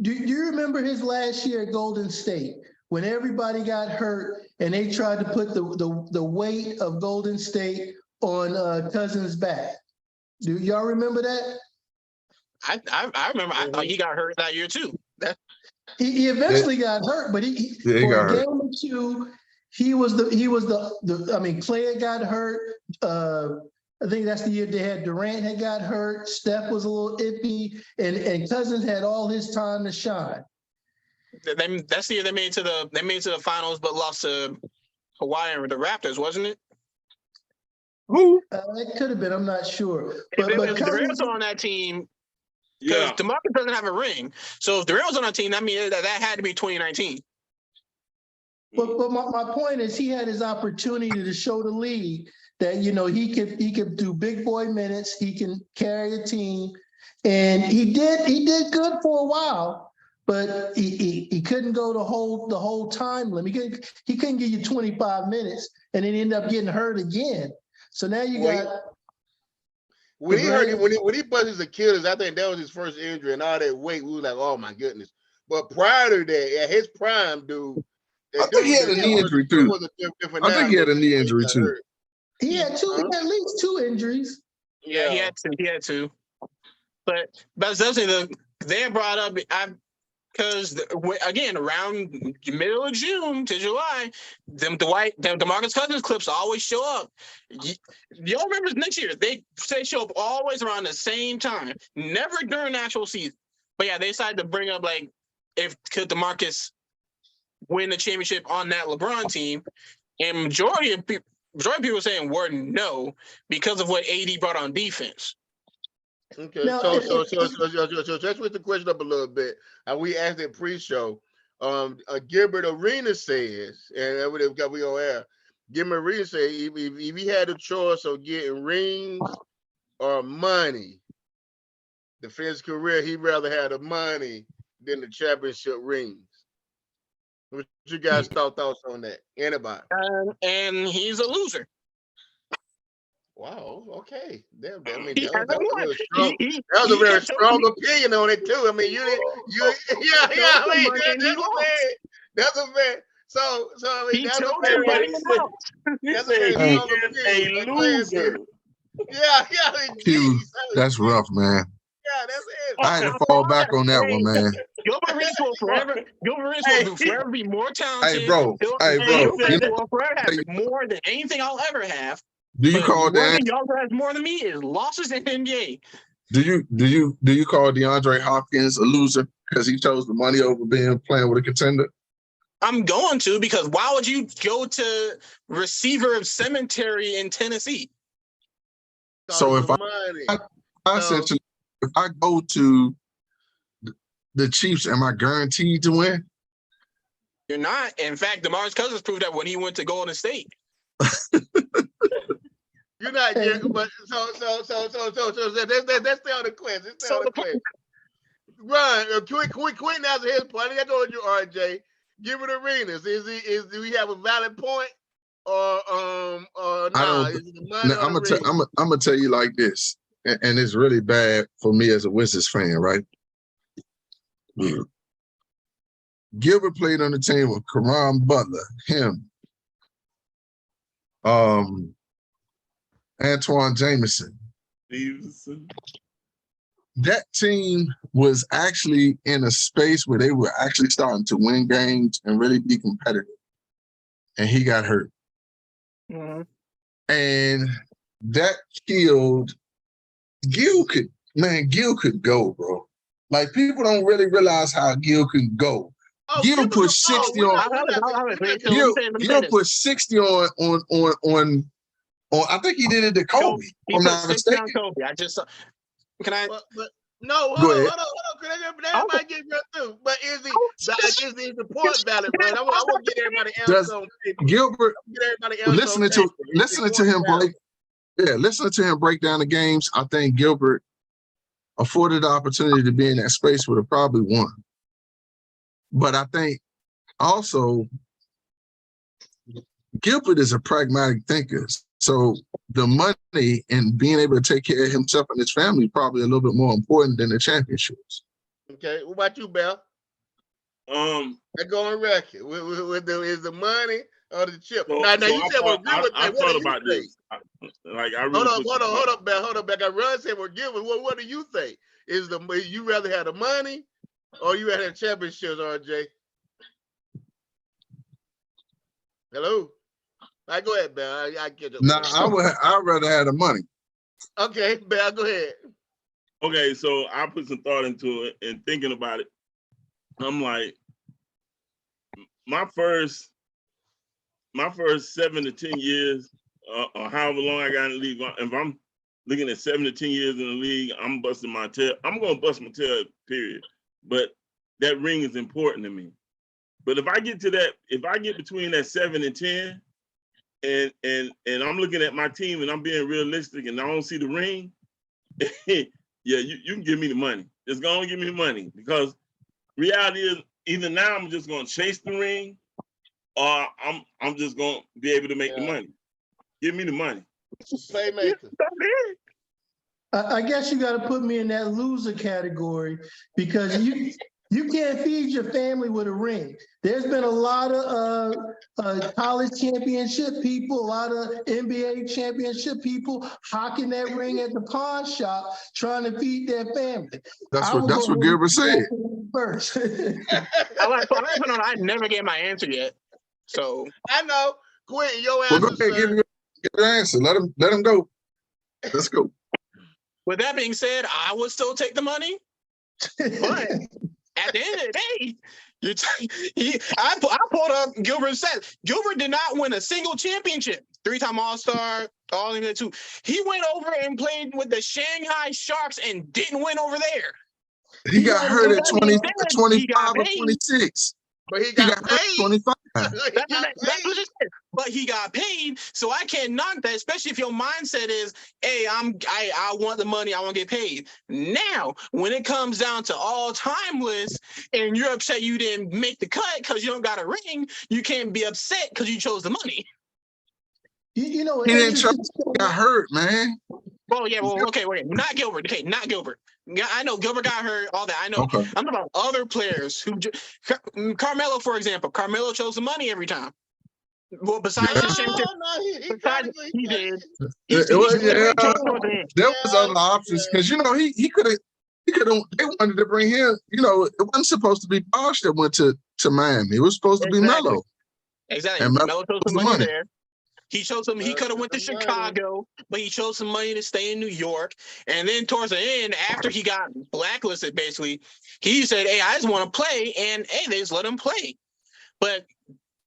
Speaker 5: Do you remember his last year at Golden State? When everybody got hurt and they tried to put the weight of Golden State on Cousins' back. Do y'all remember that?
Speaker 2: I remember. I thought he got hurt that year too.
Speaker 5: He eventually got hurt, but he for a game or two, he was the. I mean, Clay got hurt. I think that's the year they had Durant had got hurt. Steph was a little iffy, and Cousins had all his time to shine.
Speaker 2: That's the year they made to the finals, but lost to Hawaii and the Raptors, wasn't it?
Speaker 3: Who?
Speaker 5: It could have been. I'm not sure.
Speaker 2: If
Speaker 5: But
Speaker 2: Durant was
Speaker 5: Cousins,
Speaker 2: on that team, because
Speaker 4: Yeah.
Speaker 2: DeMarcus doesn't have a ring. So if Durant was on that team, that means that had to be 2019.
Speaker 5: but my point is, he had his opportunity to show the league that he could do big boy minutes. He can carry a team, and he did good for a while. But he couldn't go the whole time limit. He couldn't give you 25 minutes, and then he ended up getting hurt again. So now you got.
Speaker 1: When he hurt, when he busted his Achilles, I think that was his first injury, and all that weight, we was like, oh my goodness. But prior to that, at his prime, dude,
Speaker 3: I think he had a knee injury too. I think he had a knee injury too.
Speaker 5: He had at least two injuries.
Speaker 2: Yeah, he had to. But that's something they had brought up. Because again, around the middle of June to July, them DeMarcus Cousins clips always show up. Y'all remember next year they show up always around the same time, never during the actual season. But yeah, they decided to bring up like could DeMarcus win the championship on that LeBron team, and majority of people were saying were no because of what AD brought on defense.
Speaker 1: Okay,
Speaker 5: Now,
Speaker 1: so let's switch the question up a little bit. We asked it pre-show. Gilbert Arenas says, and we on air. Gilbert Arenas says if he had a choice of getting rings or money, defense career, he'd rather have the money than the championship rings. What you guys thoughts on that? Anybody?
Speaker 2: And he's a loser.
Speaker 1: Wow. Okay. That was a very strong opinion on it too. I mean, that's a fair. So I mean, that's a very
Speaker 4: a loser.
Speaker 1: Yeah.
Speaker 3: Q, that's rough, man.
Speaker 1: Yeah, that's it.
Speaker 3: I had to fall back on that one, man.
Speaker 2: Gilbert Arenas will forever be more talented.
Speaker 3: Hey, bro.
Speaker 2: Gilbert will forever have more than anything I'll ever have.
Speaker 3: Do you call
Speaker 2: that? Y'all has more than me is losses in the NBA.
Speaker 3: Do you call DeAndre Hopkins a loser because he chose the money over playing with a contender?
Speaker 2: I'm going to, because why would you go to receiver of cemetery in Tennessee?
Speaker 3: So if essentially, if I go to the Chiefs, am I guaranteed to win?
Speaker 2: You're not. In fact, DeMarcus Cousins proved that when he went to Golden State.
Speaker 1: You're not, but so let's stay on the question. Run, Quentin answer his point. I go with you, RJ. Give it Arenas. Do we have a valid point or nah?
Speaker 3: I'm gonna tell you like this, and it's really bad for me as a Wizards fan, right? Gilbert played on the team with Caron Butler, him, Antoine Jameson. That team was actually in a space where they were actually starting to win games and really be competitive. And he got hurt.
Speaker 2: Mm-hmm.
Speaker 3: And that killed Gil could go, bro. Like, people don't really realize how Gil can go. Gil put 60 on. Gil put 60 on. I think he did it to Kobe.
Speaker 2: He put 60 on Kobe. I just can I?
Speaker 1: No, hold on. Everybody get real through. But is the point valid, bro? I want to get everybody else on.
Speaker 3: Gilbert, listening to him break down the games, I think Gilbert afforded the opportunity to be in that space would have probably won. But I think also Gilbert is a pragmatic thinker. So the money and being able to take care of himself and his family probably a little bit more important than the championships.
Speaker 1: Okay, what about you, Bell? That go on record. Is the money or the chip?
Speaker 4: So,
Speaker 1: now
Speaker 4: so
Speaker 1: you said what Gilbert.
Speaker 4: I thought about this.
Speaker 1: Hold up, Bell. Hold up, Bell. I run said what Gilbert. What do you think? You rather have the money or you rather have championships, RJ? Hello. I go ahead, Bell. I get you.
Speaker 3: Nah, I'd rather have the money.
Speaker 1: Okay, Bell, go ahead.
Speaker 4: Okay, so I put some thought into it and thinking about it. I'm like, my first my first 7 to 10 years, or however long I got in the league, if I'm looking at 7 to 10 years in the league, I'm busting my tail. I'm gonna bust my tail, period. But that ring is important to me. But if I get to that, if I get between that 7 and 10, and I'm looking at my team and I'm being realistic and I don't see the ring, yeah, you can give me the money. Just go and give me the money, because reality is either now I'm just gonna chase the ring, or I'm just gonna be able to make the money. Give me the money.
Speaker 1: Playmaker.
Speaker 5: I guess you got to put me in that loser category, because you can't feed your family with a ring. There's been a lot of college championship people, a lot of NBA championship people hawking that ring at the pawn shop, trying to feed their family.
Speaker 3: That's what Gilbert said.
Speaker 5: First.
Speaker 2: I never gave my answer yet. So
Speaker 1: I know. Quentin, your
Speaker 3: Well,
Speaker 1: answer,
Speaker 3: go ahead,
Speaker 1: sir.
Speaker 3: give your answer. Let him go. Let's go.
Speaker 2: with that being said, I would still take the money. But at the end of the day, I pulled up Gilbert's stats. Gilbert did not win a single championship. 3-time All-Star, all in there too. He went over and played with the Shanghai Sharks and didn't win over there.
Speaker 3: He got hurt at 25 or
Speaker 2: paid.
Speaker 3: 26.
Speaker 1: But he
Speaker 3: He
Speaker 1: got
Speaker 3: got hurt
Speaker 1: paid.
Speaker 3: 25.
Speaker 1: He got
Speaker 2: That's what
Speaker 1: paid.
Speaker 2: it said. But he got paid, so I can't knock that, especially if your mindset is, hey, I want the money, I want to get paid. Now, when it comes down to all-time lists and you're upset you didn't make the cut because you don't got a ring, you can't be upset because you chose the money.
Speaker 5: You know,
Speaker 3: He didn't choose. He got hurt, man.
Speaker 2: Well, yeah, well, okay, wait, not Gilbert. Okay, not Gilbert. Yeah, I know Gilbert got hurt, all that. I know.
Speaker 3: Okay.
Speaker 2: I'm talking about other players who, Carmelo, for example. Carmelo chose the money every time. Well, besides his championship, he did.
Speaker 3: There was other options, because he could have. They wanted to bring him. It wasn't supposed to be Bosh that went to Miami. It was supposed to be Melo.
Speaker 2: Exactly.
Speaker 3: And
Speaker 2: Melo chose some money there. He
Speaker 1: He
Speaker 2: could have went to Chicago, but he chose some money to stay in New York. And then towards the end, after he got blacklisted, basically, he said, hey, I just want to play. And, hey, they just let him play. But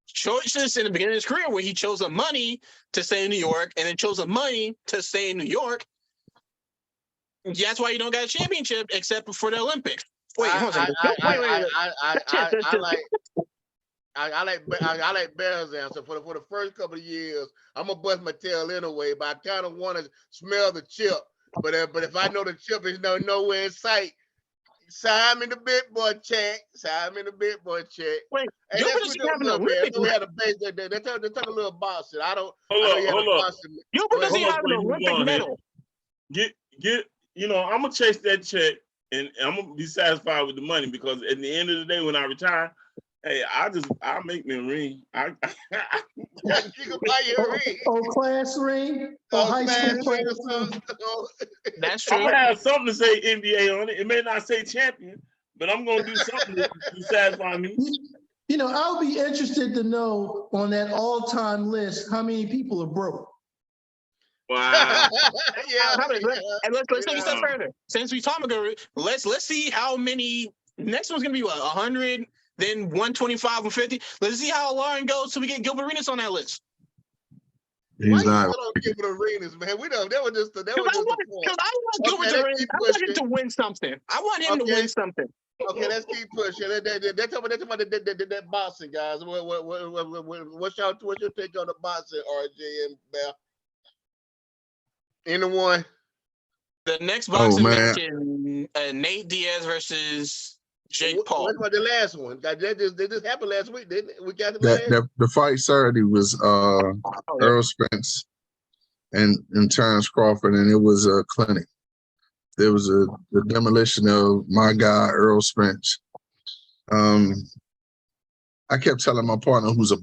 Speaker 2: choices in the beginning of his career where he chose the money to stay in New York and then chose the money to stay in New York. That's why you don't got a championship except for the Olympics. Wait, hold on.
Speaker 1: I like Bear's answer. For the first couple of years, I'm gonna bust my tail anyway, but I kind of want to smell the chip. But if I know the chip is nowhere in sight, sign me the big boy check. Sign me the big boy check.
Speaker 2: Wait,
Speaker 1: hey,
Speaker 2: Gilbert
Speaker 1: let's
Speaker 2: doesn't have an
Speaker 1: Olympics.
Speaker 2: Olympic.
Speaker 1: We had a base. They took a little boxing.
Speaker 4: Hold up.
Speaker 2: Gilbert doesn't have an Olympic medal.
Speaker 4: Get. I'm gonna chase that check, and I'm gonna be satisfied with the money, because at the end of the day, when I retire, hey, I'll make me a ring.
Speaker 1: You can buy your ring.
Speaker 5: Class ring? High school class ring?
Speaker 2: That's true.
Speaker 4: I'm gonna have something to say NBA on it. It may not say champion, but I'm gonna do something to satisfy me.
Speaker 5: I'll be interested to know on that all-time list how many people are broke.
Speaker 4: Wow.
Speaker 2: And let's take a step further. Since we talked about it, let's see how many. Next one's gonna be 100, then 125, 150. Let's see how long it goes till we get Gilbert Arenas on that list.
Speaker 3: He's not.
Speaker 1: Don't give it Arenas, man. That was just the point.
Speaker 2: Because I want Gilbert to win something. I want him to win something.
Speaker 1: Okay, let's keep pushing. They're talking about that boxing, guys. What's your take on the boxing, RJ and Bell? Anyone?
Speaker 2: The next boxing match is Nate Diaz versus Jake Paul.
Speaker 1: What about the last one? That just happened last week, didn't it? We got
Speaker 3: the fight Saturday was Earl Spence and Terrence Crawford, and it was a clinic. There was the demolition of my guy Earl Spence. I kept telling my partner, who's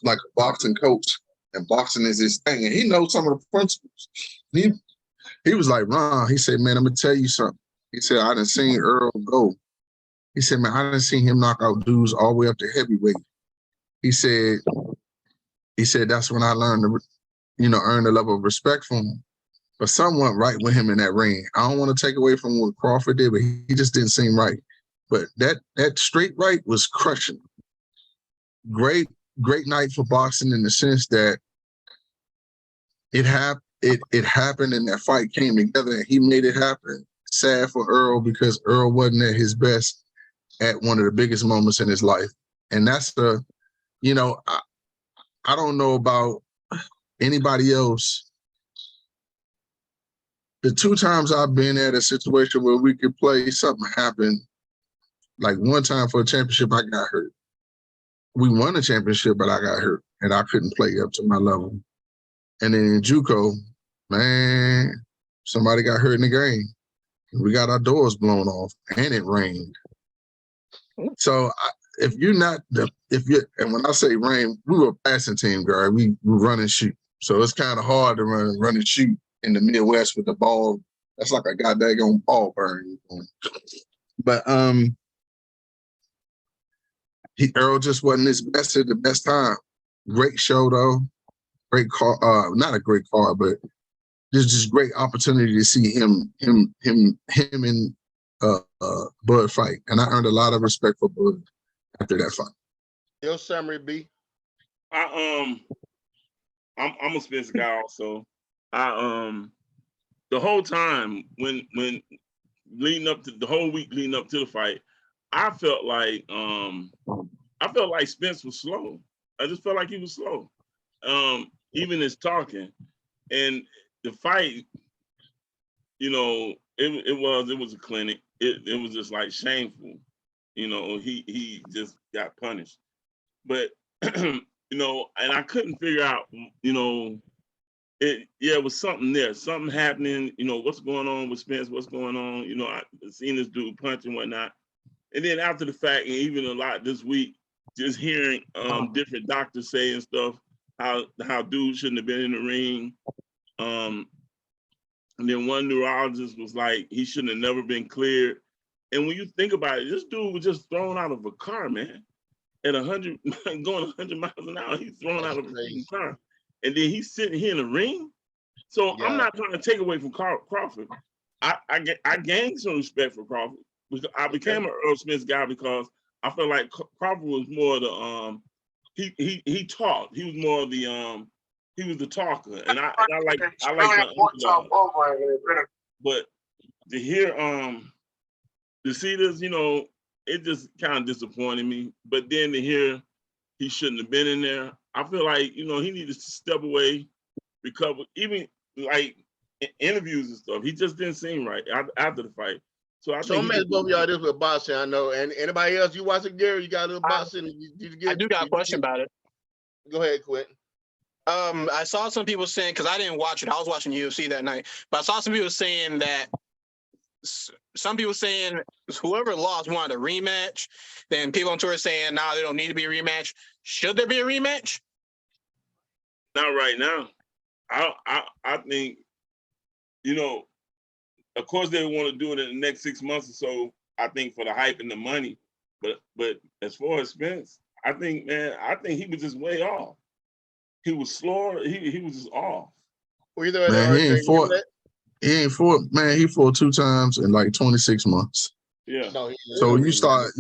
Speaker 3: like a boxing coach, and boxing is his thing, and he knows some of the principles. He was like, Ron, he said, man, I'm gonna tell you something. He said, I done seen Earl go. He said, man, I done seen him knock out dudes all the way up to heavyweight. He said that's when I learned to, earn the level of respect from him. But something went right with him in that ring. I don't want to take away from what Crawford did, but he just didn't seem right. But that straight right was crushing. Great great night for boxing in the sense that it happened and that fight came together and he made it happen. Sad for Earl because Earl wasn't at his best at one of the biggest moments in his life. And that's I don't know about anybody else. The 2 times I've been at a situation where we could play, something happened. Like one time for a championship, I got hurt. We won a championship, but I got hurt and I couldn't play up to my level. And then in JUCO, man, somebody got hurt in the game. We got our doors blown off and it rained. So and when I say rain, we were a passing team, guard. We run and shoot. So it's kind of hard to run and shoot in the Midwest with the ball. That's like a goddamn ball burn. But Earl just wasn't his best at the best time. Great show though. Great call. Not a great call, but just great opportunity to see him and Bud fight, and I earned a lot of respect for Bud after that fight.
Speaker 1: Your summary, B.
Speaker 4: I'm a Spence guy also. The whole time when leading up to the whole week leading up to the fight, I felt like Spence was slow. I just felt like he was slow. Even his talking and the fight, it was a clinic. It was just like shameful. He just got punished. But and I couldn't figure out, it was something there, something happening, what's going on with Spence, what's going on, I seen this dude punch and whatnot. And then after the fact, and even a lot this week, just hearing different doctors say and stuff, how dudes shouldn't have been in the ring. And then one neurologist was like, he shouldn't have never been cleared. And when you think about it, this dude was just thrown out of a car, man. At 100, going 100 miles an hour, he's thrown out of a car. And then he's sitting here in the ring. So yeah. I'm not trying to take away from Crawford. I gained some respect for Crawford. I became an Earl Smith guy because I felt like Crawford was more the he talked. He was more the he was the talker, and I like the but to hear to see this, it just kind of disappointed me. But then to hear he shouldn't have been in there, I feel like he needed to step away, recover. Even like interviews and stuff, he just didn't seem right after the fight. So I think
Speaker 1: both of y'all this with boxing. I know. And anybody else you watching, Gary? You got a little boxing?
Speaker 2: I do got a question about it.
Speaker 1: Go ahead, Quentin.
Speaker 2: I saw some people saying, because I didn't watch it, I was watching UFC that night, but I saw some people saying that whoever lost wanted a rematch. Then people on Twitter saying, nah, they don't need to be a rematch. Should there be a rematch?
Speaker 4: Not right now. I think, of course they want to do it in the next 6 months or so, I think, for the hype and the money. But as far as Spence, I think he was just way off. He was slower. He was just off.
Speaker 3: Man, he ain't fought. Man, he fought 2 times in like 26 months.
Speaker 4: Yeah.
Speaker 3: No, so you start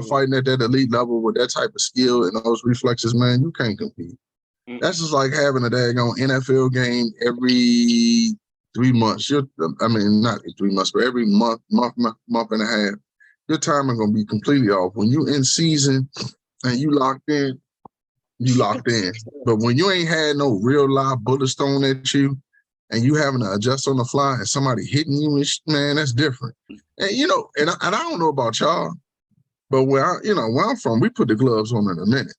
Speaker 3: fighting at that elite level with that type of skill and those reflexes, man, you can't compete. Mm-hmm. That's just like having a daggone NFL game every 3 months. Not 3 months, but every month and a half. Your timing gonna be completely off. When you in season and you locked in, you locked in. But when you ain't had no real live bullets thrown at you and you having to adjust on the fly and somebody hitting you, man, that's different. And and I don't know about y'all, but where I'm from, we put the gloves on in a minute.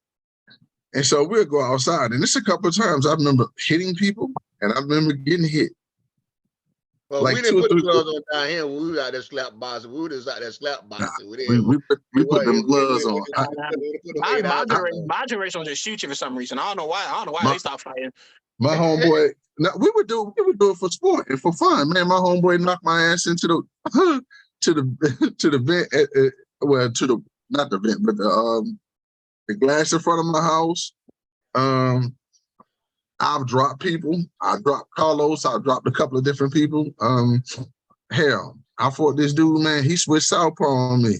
Speaker 3: And so we'll go outside. And it's a couple of times I remember hitting people and I remember getting hit.
Speaker 1: Well, like we didn't put the gloves on down here when we were out there slap boxing. We were just out there slap boxing.
Speaker 3: We put them gloves on.
Speaker 2: My generation will just shoot you for some reason. I don't know why they stopped fighting.
Speaker 3: My homeboy, we would do it for sport and for fun, man. My homeboy knocked my ass into the vent. Not the vent, but the glass in front of my house. I've dropped people. I dropped Carlos. I dropped a couple of different people. Hell, I fought this dude, man. He switched southpaw on me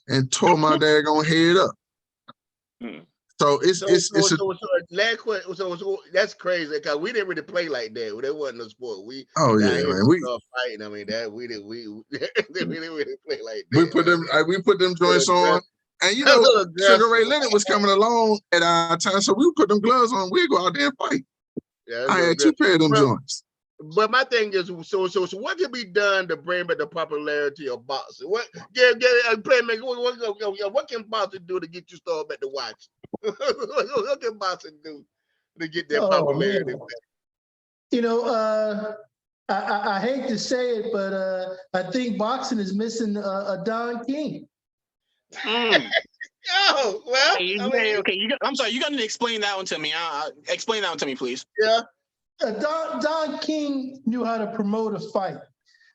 Speaker 3: and tore my daggone head up. So it's
Speaker 1: So,
Speaker 3: it's
Speaker 1: so,
Speaker 3: it's a
Speaker 1: so, so, last question. So that's crazy because we didn't really play like that. There wasn't no sport. We
Speaker 3: oh
Speaker 1: down
Speaker 3: yeah,
Speaker 1: here
Speaker 3: man. We
Speaker 1: start fighting. I mean, that we didn't. We didn't really play like
Speaker 3: we
Speaker 1: that.
Speaker 3: put them we put them joints on, and
Speaker 1: That's a little
Speaker 3: Sugar Ray
Speaker 1: aggressive.
Speaker 3: Leonard was coming along at our time, so we would put them gloves on. We'd go out there and fight.
Speaker 1: Yeah, that's a
Speaker 3: I
Speaker 1: little
Speaker 3: had 2
Speaker 1: aggressive.
Speaker 3: pair of them
Speaker 1: But,
Speaker 3: joints.
Speaker 1: but my thing is, so what can be done to bring back the popularity of boxing? What, get playmaker? What can boxing do to get you started back to watch? What can boxing do to get that
Speaker 5: Oh,
Speaker 1: popularity
Speaker 5: man.
Speaker 1: back?
Speaker 5: You know, I hate to say it, but I think boxing is missing a Don King.
Speaker 1: Oh, well,
Speaker 2: Hey,
Speaker 1: I mean,
Speaker 2: okay. I'm sorry. You got to explain that one to me. Explain that one to me, please.
Speaker 1: yeah.
Speaker 5: Don King knew how to promote a fight.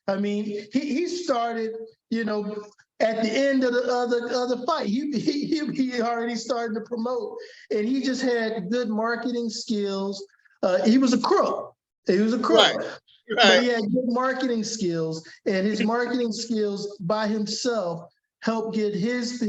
Speaker 5: I mean, he started, you know, at the end of the fight. He already started to promote, and he just had good marketing skills. He was a crook. He was a crook.
Speaker 1: Right.
Speaker 5: But he
Speaker 1: Right.
Speaker 5: had good marketing skills, and his marketing skills by himself helped get his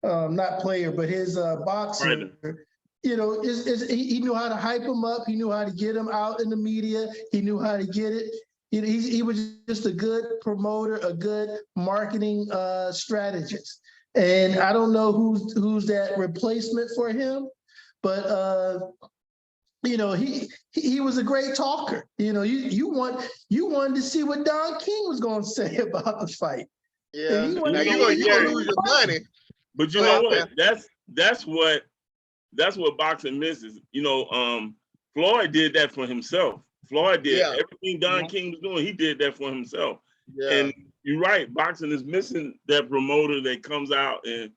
Speaker 5: not player, but his boxer.
Speaker 4: Right.
Speaker 5: You know, he knew how to hype him up. He knew how to get him out in the media. He knew how to get it. He was just a good promoter, a good marketing strategist. And I don't know who's that replacement for him, but you know, he was a great talker. You know, you wanted to see what Don King was going to say about the fight.
Speaker 1: Yeah.
Speaker 5: And he
Speaker 1: Now
Speaker 5: wasn't
Speaker 1: you
Speaker 5: going
Speaker 1: gonna
Speaker 5: to
Speaker 1: lose your money.
Speaker 4: But you
Speaker 1: Go
Speaker 4: know
Speaker 1: ahead,
Speaker 4: what? That's what boxing misses. You know, Floyd did that for himself. Floyd did
Speaker 1: Yeah.
Speaker 4: everything Don King was doing. He did that for himself.
Speaker 1: Yeah.
Speaker 4: And you're right. Boxing is missing that promoter that comes out and,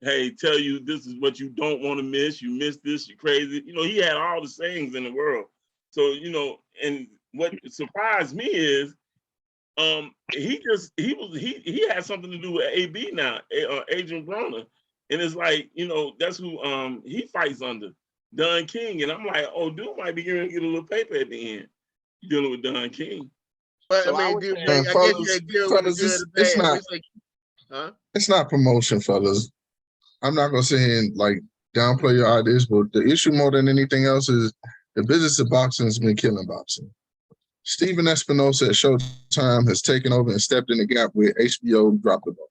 Speaker 4: hey, tell you this is what you don't want to miss. You missed this. You're crazy. You know, he had all the sayings in the world. So, you know, and what surprised me is he had something to do with AB now, Agent Broner. And it's like, you know, that's who he fights under, Don King. And I'm like, oh, dude might be going to get a little paper at the end dealing with Don King.
Speaker 1: But
Speaker 2: So
Speaker 1: I
Speaker 2: I
Speaker 1: mean,
Speaker 2: would
Speaker 1: dude,
Speaker 2: say,
Speaker 1: I guess you
Speaker 3: Fellas,
Speaker 1: gotta deal with the
Speaker 3: fellas,
Speaker 1: good and
Speaker 3: it's
Speaker 1: bad.
Speaker 3: not
Speaker 1: Huh?
Speaker 3: it's not promotion, fellas. I'm not gonna sit here and like downplay your ideas, but the issue more than anything else is the business of boxing has been killing boxing. Steven Espinosa at Showtime has taken over and stepped in the gap where HBO dropped the ball.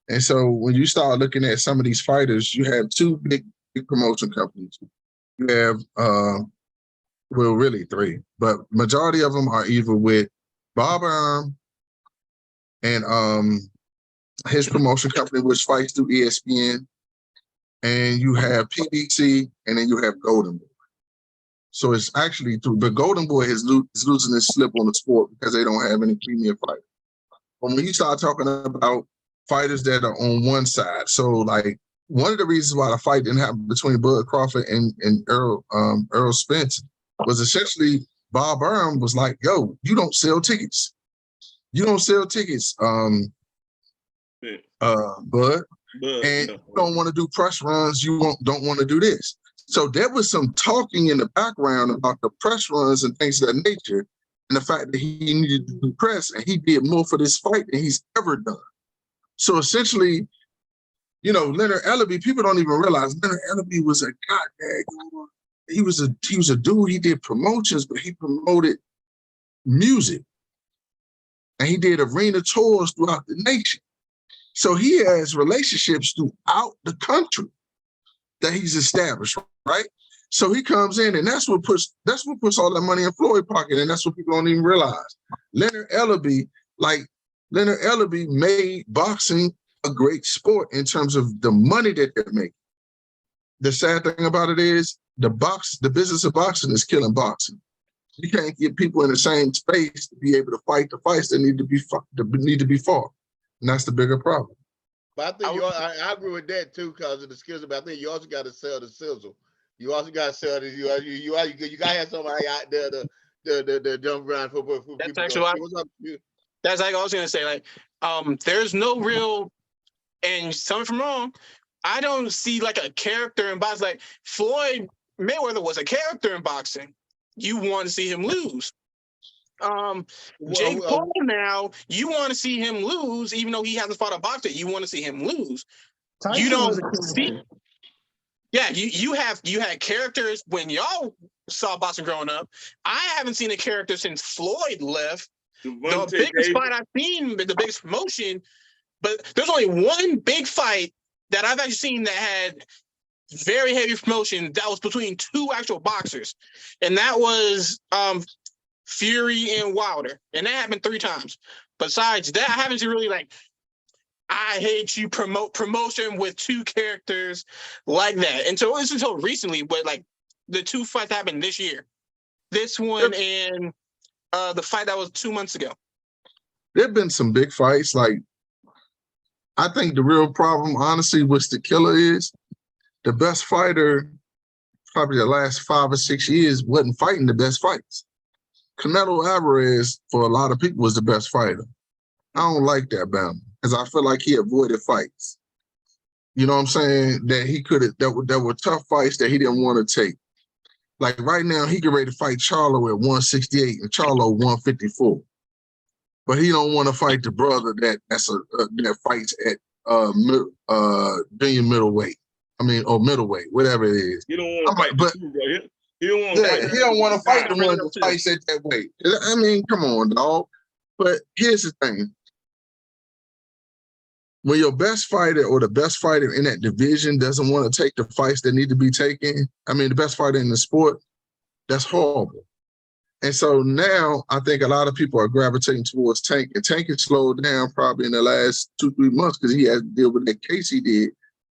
Speaker 3: And so when you start looking at some of these fighters, you have 2 big promotion companies. You have well, really 3, but majority of them are either with Bob Arum and his promotion company, which fights through ESPN, and you have PBC, and then you have Golden Boy. So it's actually through, but Golden Boy is losing his slip on the sport because they don't have any premier fighters. But when you start talking about fighters that are on one side, so like one of the reasons why the fight didn't happen between Bud Crawford and Errol Spence was essentially Bob Arum was like, yo, you don't sell tickets. You don't sell tickets, Bud. And you don't want to do press runs. You don't want to do this. So there was some talking in the background about the press runs and things of that nature, and the fact that he needed to do press, and he did more for this fight than he's ever done. So essentially, you know, Leonard Ellaby, people don't even realize Leonard Ellaby was a goddamn. He was a dude. He did promotions, but he promoted music, and he did arena tours throughout the nation. So he has relationships throughout the country that he's established, right? So he comes in, and that's what puts all that money in Floyd's pocket, and that's what people don't even realize. Leonard Ellaby made boxing a great sport in terms of the money that they're making. The sad thing about it is the business of boxing is killing boxing. You can't get people in the same space to be able to fight the fights that need to be fought, and that's the bigger problem.
Speaker 1: But I think I agree with that too because of the skills. But I think you also got to sell the sizzle. You also got to sell this. You got to have somebody out there to jump around for
Speaker 2: that's
Speaker 1: people.
Speaker 2: actually what
Speaker 1: What's up?
Speaker 2: that's like I was gonna say. Like, there's no real, and tell me if I'm wrong, I don't see like a character in boxing. Like Floyd Mayweather was a character in boxing. You want to see him lose. Jake Paul now, you want to see him lose, even though he hasn't fought a boxer. You want to see him lose.
Speaker 5: Tyson
Speaker 2: you
Speaker 5: was
Speaker 2: don't
Speaker 5: a
Speaker 2: see.
Speaker 5: character.
Speaker 2: Yeah, you had characters when y'all saw boxing growing up. I haven't seen a character since Floyd left. The
Speaker 4: Devontae
Speaker 2: biggest
Speaker 4: Davis.
Speaker 2: fight I've seen, the biggest promotion, but there's only one big fight that I've actually seen that had very heavy promotion that was between two actual boxers, and that was Fury and Wilder, and that happened 3 times. Besides that, I haven't seen really like I hate you promotion with 2 characters like that. And so it's until recently, but like the 2 fights happened this year. This one and the fight that was 2 months ago.
Speaker 3: There've been some big fights. Like, I think the real problem, honestly, with the killer is the best fighter, probably the last 5 or 6 years, wasn't fighting the best fights. Canelo Alvarez, for a lot of people, was the best fighter. I don't like that about him because I feel like he avoided fights. You know what I'm saying? That he could have, that were tough fights that he didn't want to take. Like right now, he get ready to fight Charlo at 168 and Charlo 154. But he don't want to fight the brother that fights at junior middleweight. I mean, or middleweight, whatever it is.
Speaker 4: He don't want to fight
Speaker 3: but
Speaker 4: the 2, bro. He don't want to fight.
Speaker 3: he don't want to fight the
Speaker 2: Nah,
Speaker 3: one that fights at that weight. I mean, come on, dog. But here's the thing. When your best fighter or the best fighter in that division doesn't want to take the fights that need to be taken, I mean, the best fighter in the sport, that's horrible. And so now I think a lot of people are gravitating towards Tank. And Tank has slowed down probably in the last 2-3 months because he has to deal with that case he did.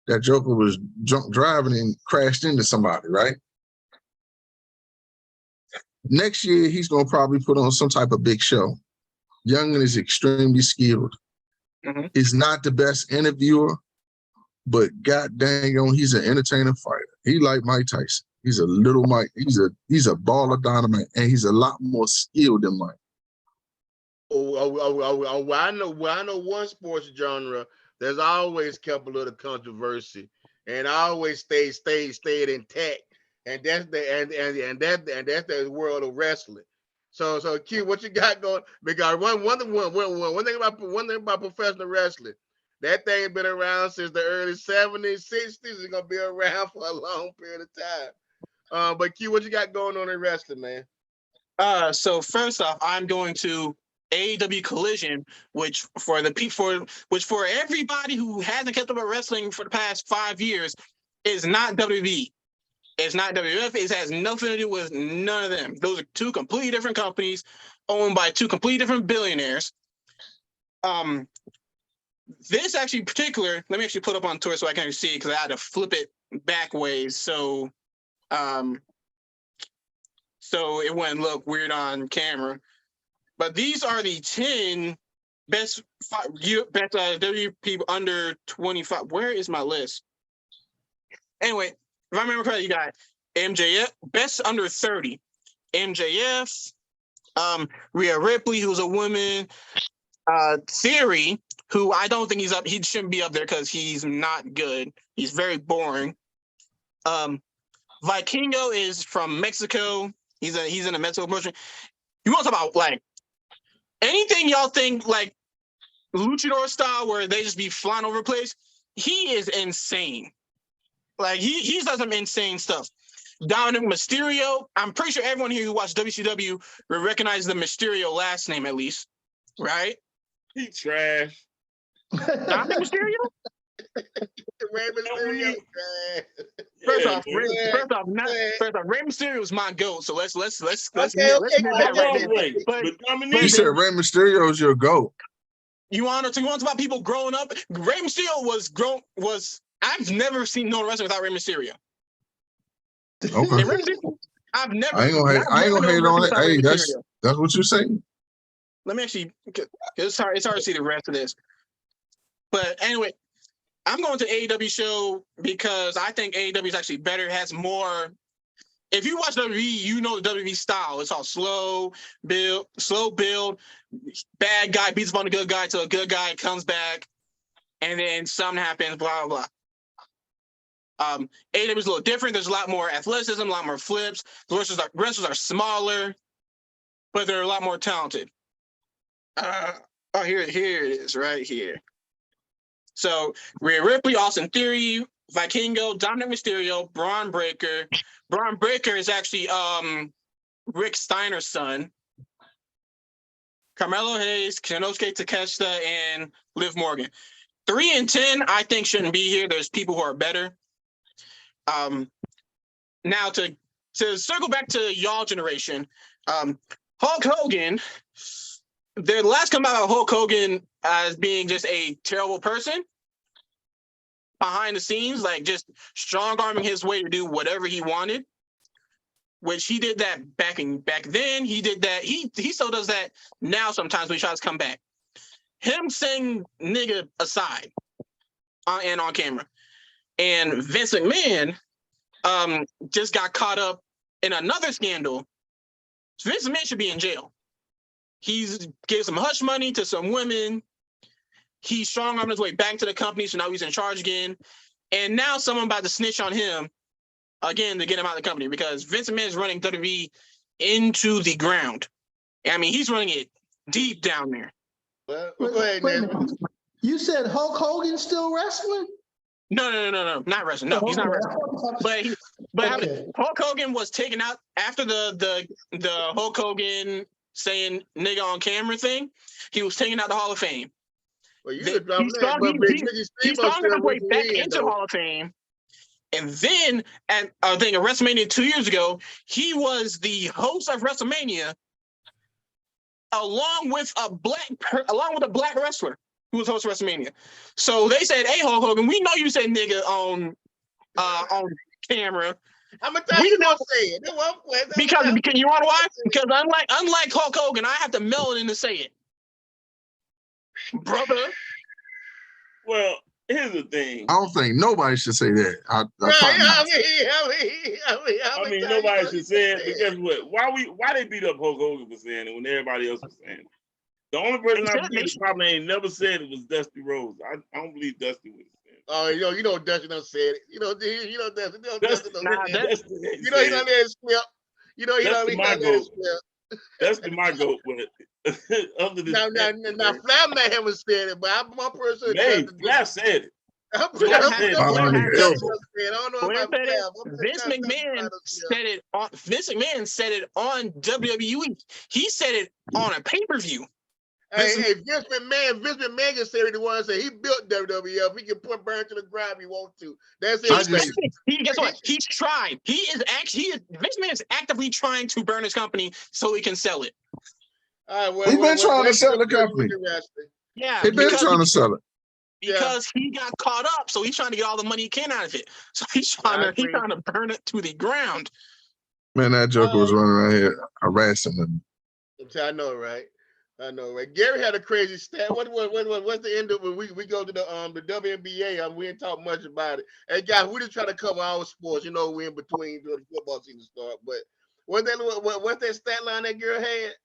Speaker 3: That Joker was drunk driving and crashed into somebody, right? Next year, he's going to probably put on some type of big show. Youngin is extremely skilled.
Speaker 2: Mm-hmm.
Speaker 3: He's not the best interviewer, but god dang on, he's an entertaining fighter. He like Mike Tyson. He's a little Mike. He's a ball of dynamite, and he's a lot more skilled than Mike.
Speaker 1: I know one sports genre there's always kept a little controversy and always stayed intact, and that's that's the world of wrestling. So Q, what you got going? Because one thing about professional wrestling, that thing been around since the early 70s, 60s. It's gonna be around for a long period of time. But Q, what you got going on in wrestling, man?
Speaker 2: So first off, I'm going to AEW Collision, which for everybody who hasn't kept up with wrestling for the past 5 years is not WWE. It's not WWF. It has nothing to do with none of them. Those are 2 completely different companies owned by 2 completely different billionaires. This actually particular, let me actually put up on Twitter so I can actually see it because I had to flip it back ways so it wouldn't look weird on camera. But these are the 10 best WWE people under 25. Where is my list? Anyway, if I remember correctly, you got MJF, best under 30. MJF, Rhea Ripley, who's a woman, Theory, who I don't think he shouldn't be up there because he's not good. He's very boring. Vikingo is from Mexico. He's in a Mexico promotion. You want to talk about like anything y'all think like luchador style where they just be flying over the place? He is insane. Like he's done some insane stuff. Dominic Mysterio. I'm pretty sure everyone here who watched WCW will recognize the Mysterio last name at least, right?
Speaker 4: He trash.
Speaker 2: Dominic Mysterio.
Speaker 1: Rey Mysterio.
Speaker 2: First off, Rey Mysterio is my goat. So let's
Speaker 1: Okay,
Speaker 2: admit that right there.
Speaker 4: But
Speaker 3: You
Speaker 4: Dominique,
Speaker 3: said Rey Mysterio is your GOAT.
Speaker 2: You want to talk about people growing up? Rey Mysterio I've never seen no wrestler without Rey Mysterio.
Speaker 3: Okay.
Speaker 2: And Rey Mysterio, I ain't
Speaker 3: gonna hate on it. Hey, that's what you're saying.
Speaker 2: Let me actually, it's hard to see the rest of this. But anyway, I'm going to AEW show because I think AEW is actually better. It has more. If you watch WWE, you know the WWE style. It's all slow build. Bad guy beats up on the good guy till a good guy comes back, and then something happens. Blah blah blah. AEW is a little different. There's a lot more athleticism, a lot more flips. The wrestlers are smaller, but they're a lot more talented. Here it is, right here. So Rhea Ripley, Austin Theory, Vikingo, Dominic Mysterio, Braun Breaker. Braun Breaker is actually Rick Steiner's son. Carmelo Hayes, Konosuke Takeshita, and Liv Morgan. 3 and 10, I think shouldn't be here. There's people who are better. Now to circle back to y'all generation, Hulk Hogan. The last come out of Hulk Hogan as being just a terrible person behind the scenes, like just strong arming his way to do whatever he wanted. Which he did that back then. He did that. He still does that now sometimes when he tries to come back. Him saying nigga aside and on camera. And Vince McMahon just got caught up in another scandal. Vince McMahon should be in jail. He's gave some hush money to some women. He's strong on his way back to the company, so now he's in charge again. And now someone about to snitch on him again to get him out of the company because Vince McMahon is running WWE into the ground. I mean, he's running it deep down there.
Speaker 1: Well, go ahead,
Speaker 5: Wait a
Speaker 1: man.
Speaker 5: minute. You said Hulk Hogan's still wrestling?
Speaker 2: No, not wrestling. No, he's not wrestling. But
Speaker 5: Okay.
Speaker 2: Hulk Hogan was taken out after the Hulk Hogan saying nigga on camera thing. He was taken out the Hall of Fame.
Speaker 1: Well, you
Speaker 2: He's
Speaker 1: could drop that,
Speaker 2: strong,
Speaker 1: but Big
Speaker 2: he's
Speaker 1: Mickey Steve
Speaker 2: strong enough way back
Speaker 1: in,
Speaker 2: into
Speaker 1: though.
Speaker 2: Hall of Fame. And then at I think at WrestleMania 2 years ago, he was the host of WrestleMania along with a black wrestler who was host of WrestleMania. So they said, "Hey, Hulk Hogan, we know you said nigga on camera."
Speaker 1: How many times you gonna say it?
Speaker 2: Because you want to why? Because unlike Hulk Hogan, I have to meld in to say it, brother.
Speaker 4: Well, here's the thing.
Speaker 3: I don't think nobody should say that. I
Speaker 4: mean, nobody should say it, but guess what? Why they beat up Hulk Hogan for saying it when everybody else was saying it? The only person I believe probably ain't never said it was Dusty Rhodes. I don't believe Dusty would have said it.
Speaker 1: Oh, you know Dusty done said it. You know Dusty done said it. You know he done let it slip. You know he done let it slip.
Speaker 4: Dusty my goat, but other than
Speaker 1: now Flav may haven't said it, but my person
Speaker 4: Flav said it.
Speaker 1: I don't know about Flav.
Speaker 2: Vince McMahon said it on WWE. He said it on a pay-per-view.
Speaker 1: Hey, Vince McMahon can say what he wants to say. He built WWF. He can put burn to the ground if he wants to. That's it.
Speaker 2: Guess what? He's tried. Vince McMahon is actively trying to burn his company so he can sell it.
Speaker 1: All right,
Speaker 3: He's been trying to sell the company.
Speaker 2: Yeah,
Speaker 3: he's been trying to sell it.
Speaker 2: Because he got caught up, so he's trying to get all the money he can out of it. So he's trying to burn it to the ground.
Speaker 3: Man, that joker was running around here harassing him.
Speaker 1: I know, right? Gary had a crazy stat. What's the end of when we go to the WNBA? We didn't talk much about it. Hey guys, we just try to cover our sports. You know, we're in between the football season start. But what's that stat line that girl had?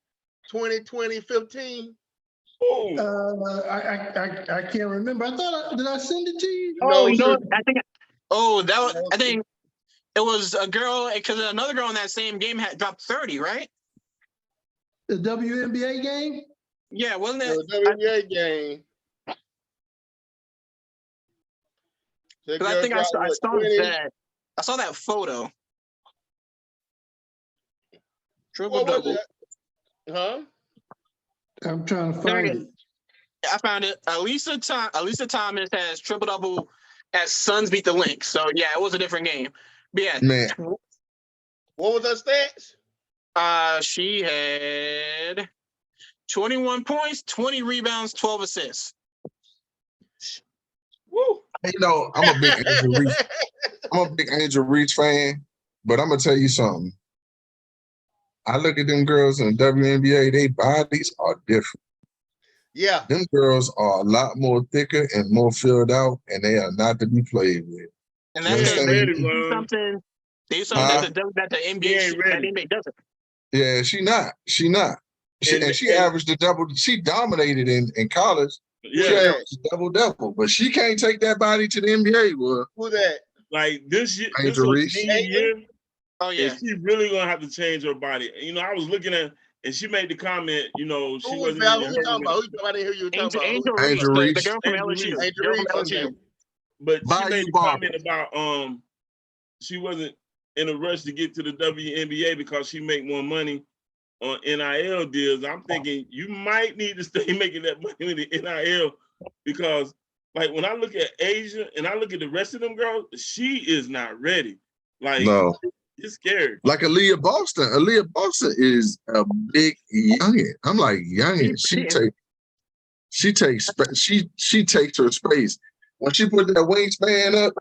Speaker 1: 20-15?
Speaker 5: I can't remember. Did I send it to you?
Speaker 2: Oh, you know, I think it was a girl because another girl in that same game had dropped 30, right?
Speaker 5: The WNBA game?
Speaker 2: Yeah, wasn't it?
Speaker 1: The WNBA game.
Speaker 2: Because I think I saw that photo. Triple double.
Speaker 1: Huh?
Speaker 5: I'm trying to find it.
Speaker 2: I found it. Elisa Thomas has triple double as Suns beat the Lynx. So yeah, it was a different game. But yeah.
Speaker 3: Man.
Speaker 1: What was her stats?
Speaker 2: She had 21 points, 20 rebounds, 12 assists.
Speaker 1: Woo!
Speaker 3: You know, I'm a big Angel Reese fan, but I'm gonna tell you something. I look at them girls in the WNBA, their bodies are different.
Speaker 1: Yeah.
Speaker 3: Them girls are a lot more thicker and more filled out, and they are not to be played with.
Speaker 2: And that's something that the NBA doesn't.
Speaker 3: Yeah, she not. She averaged a double. She dominated in college.
Speaker 4: Yeah.
Speaker 3: She averaged a double, but she can't take that body to the NBA. Well,
Speaker 1: who that?
Speaker 4: Like this year,
Speaker 3: Angel Reese.
Speaker 4: year.
Speaker 2: Oh yeah,
Speaker 4: she really gonna have to change her body. You know, I was looking at and she made the comment, you know, she
Speaker 1: Who was
Speaker 4: wasn't
Speaker 1: that?
Speaker 4: even
Speaker 1: Who you talking
Speaker 4: hurt.
Speaker 1: about? Who you talking about? I didn't hear you talking
Speaker 2: Angel,
Speaker 1: about.
Speaker 2: Angel
Speaker 1: Who?
Speaker 2: Reese,
Speaker 3: Angel
Speaker 2: the
Speaker 3: Reese.
Speaker 2: girl from
Speaker 4: Angel
Speaker 2: LSU.
Speaker 4: Reese.
Speaker 1: Angel
Speaker 2: Girl
Speaker 1: Reese,
Speaker 2: from
Speaker 1: okay.
Speaker 2: LSU.
Speaker 4: But she
Speaker 3: Bayou
Speaker 4: made the
Speaker 3: Barber.
Speaker 4: comment about she wasn't in a rush to get to the WNBA because she make more money on NIL deals. I'm thinking you might need to stay making that money with the NIL, because like when I look at Asia and I look at the rest of them girls, she is not ready. Like
Speaker 3: No.
Speaker 4: it's scary.
Speaker 3: Like Aaliyah Boston. Aaliyah Boston is a big youngin. I'm like youngin. She takes her space. When she put that wingspan up,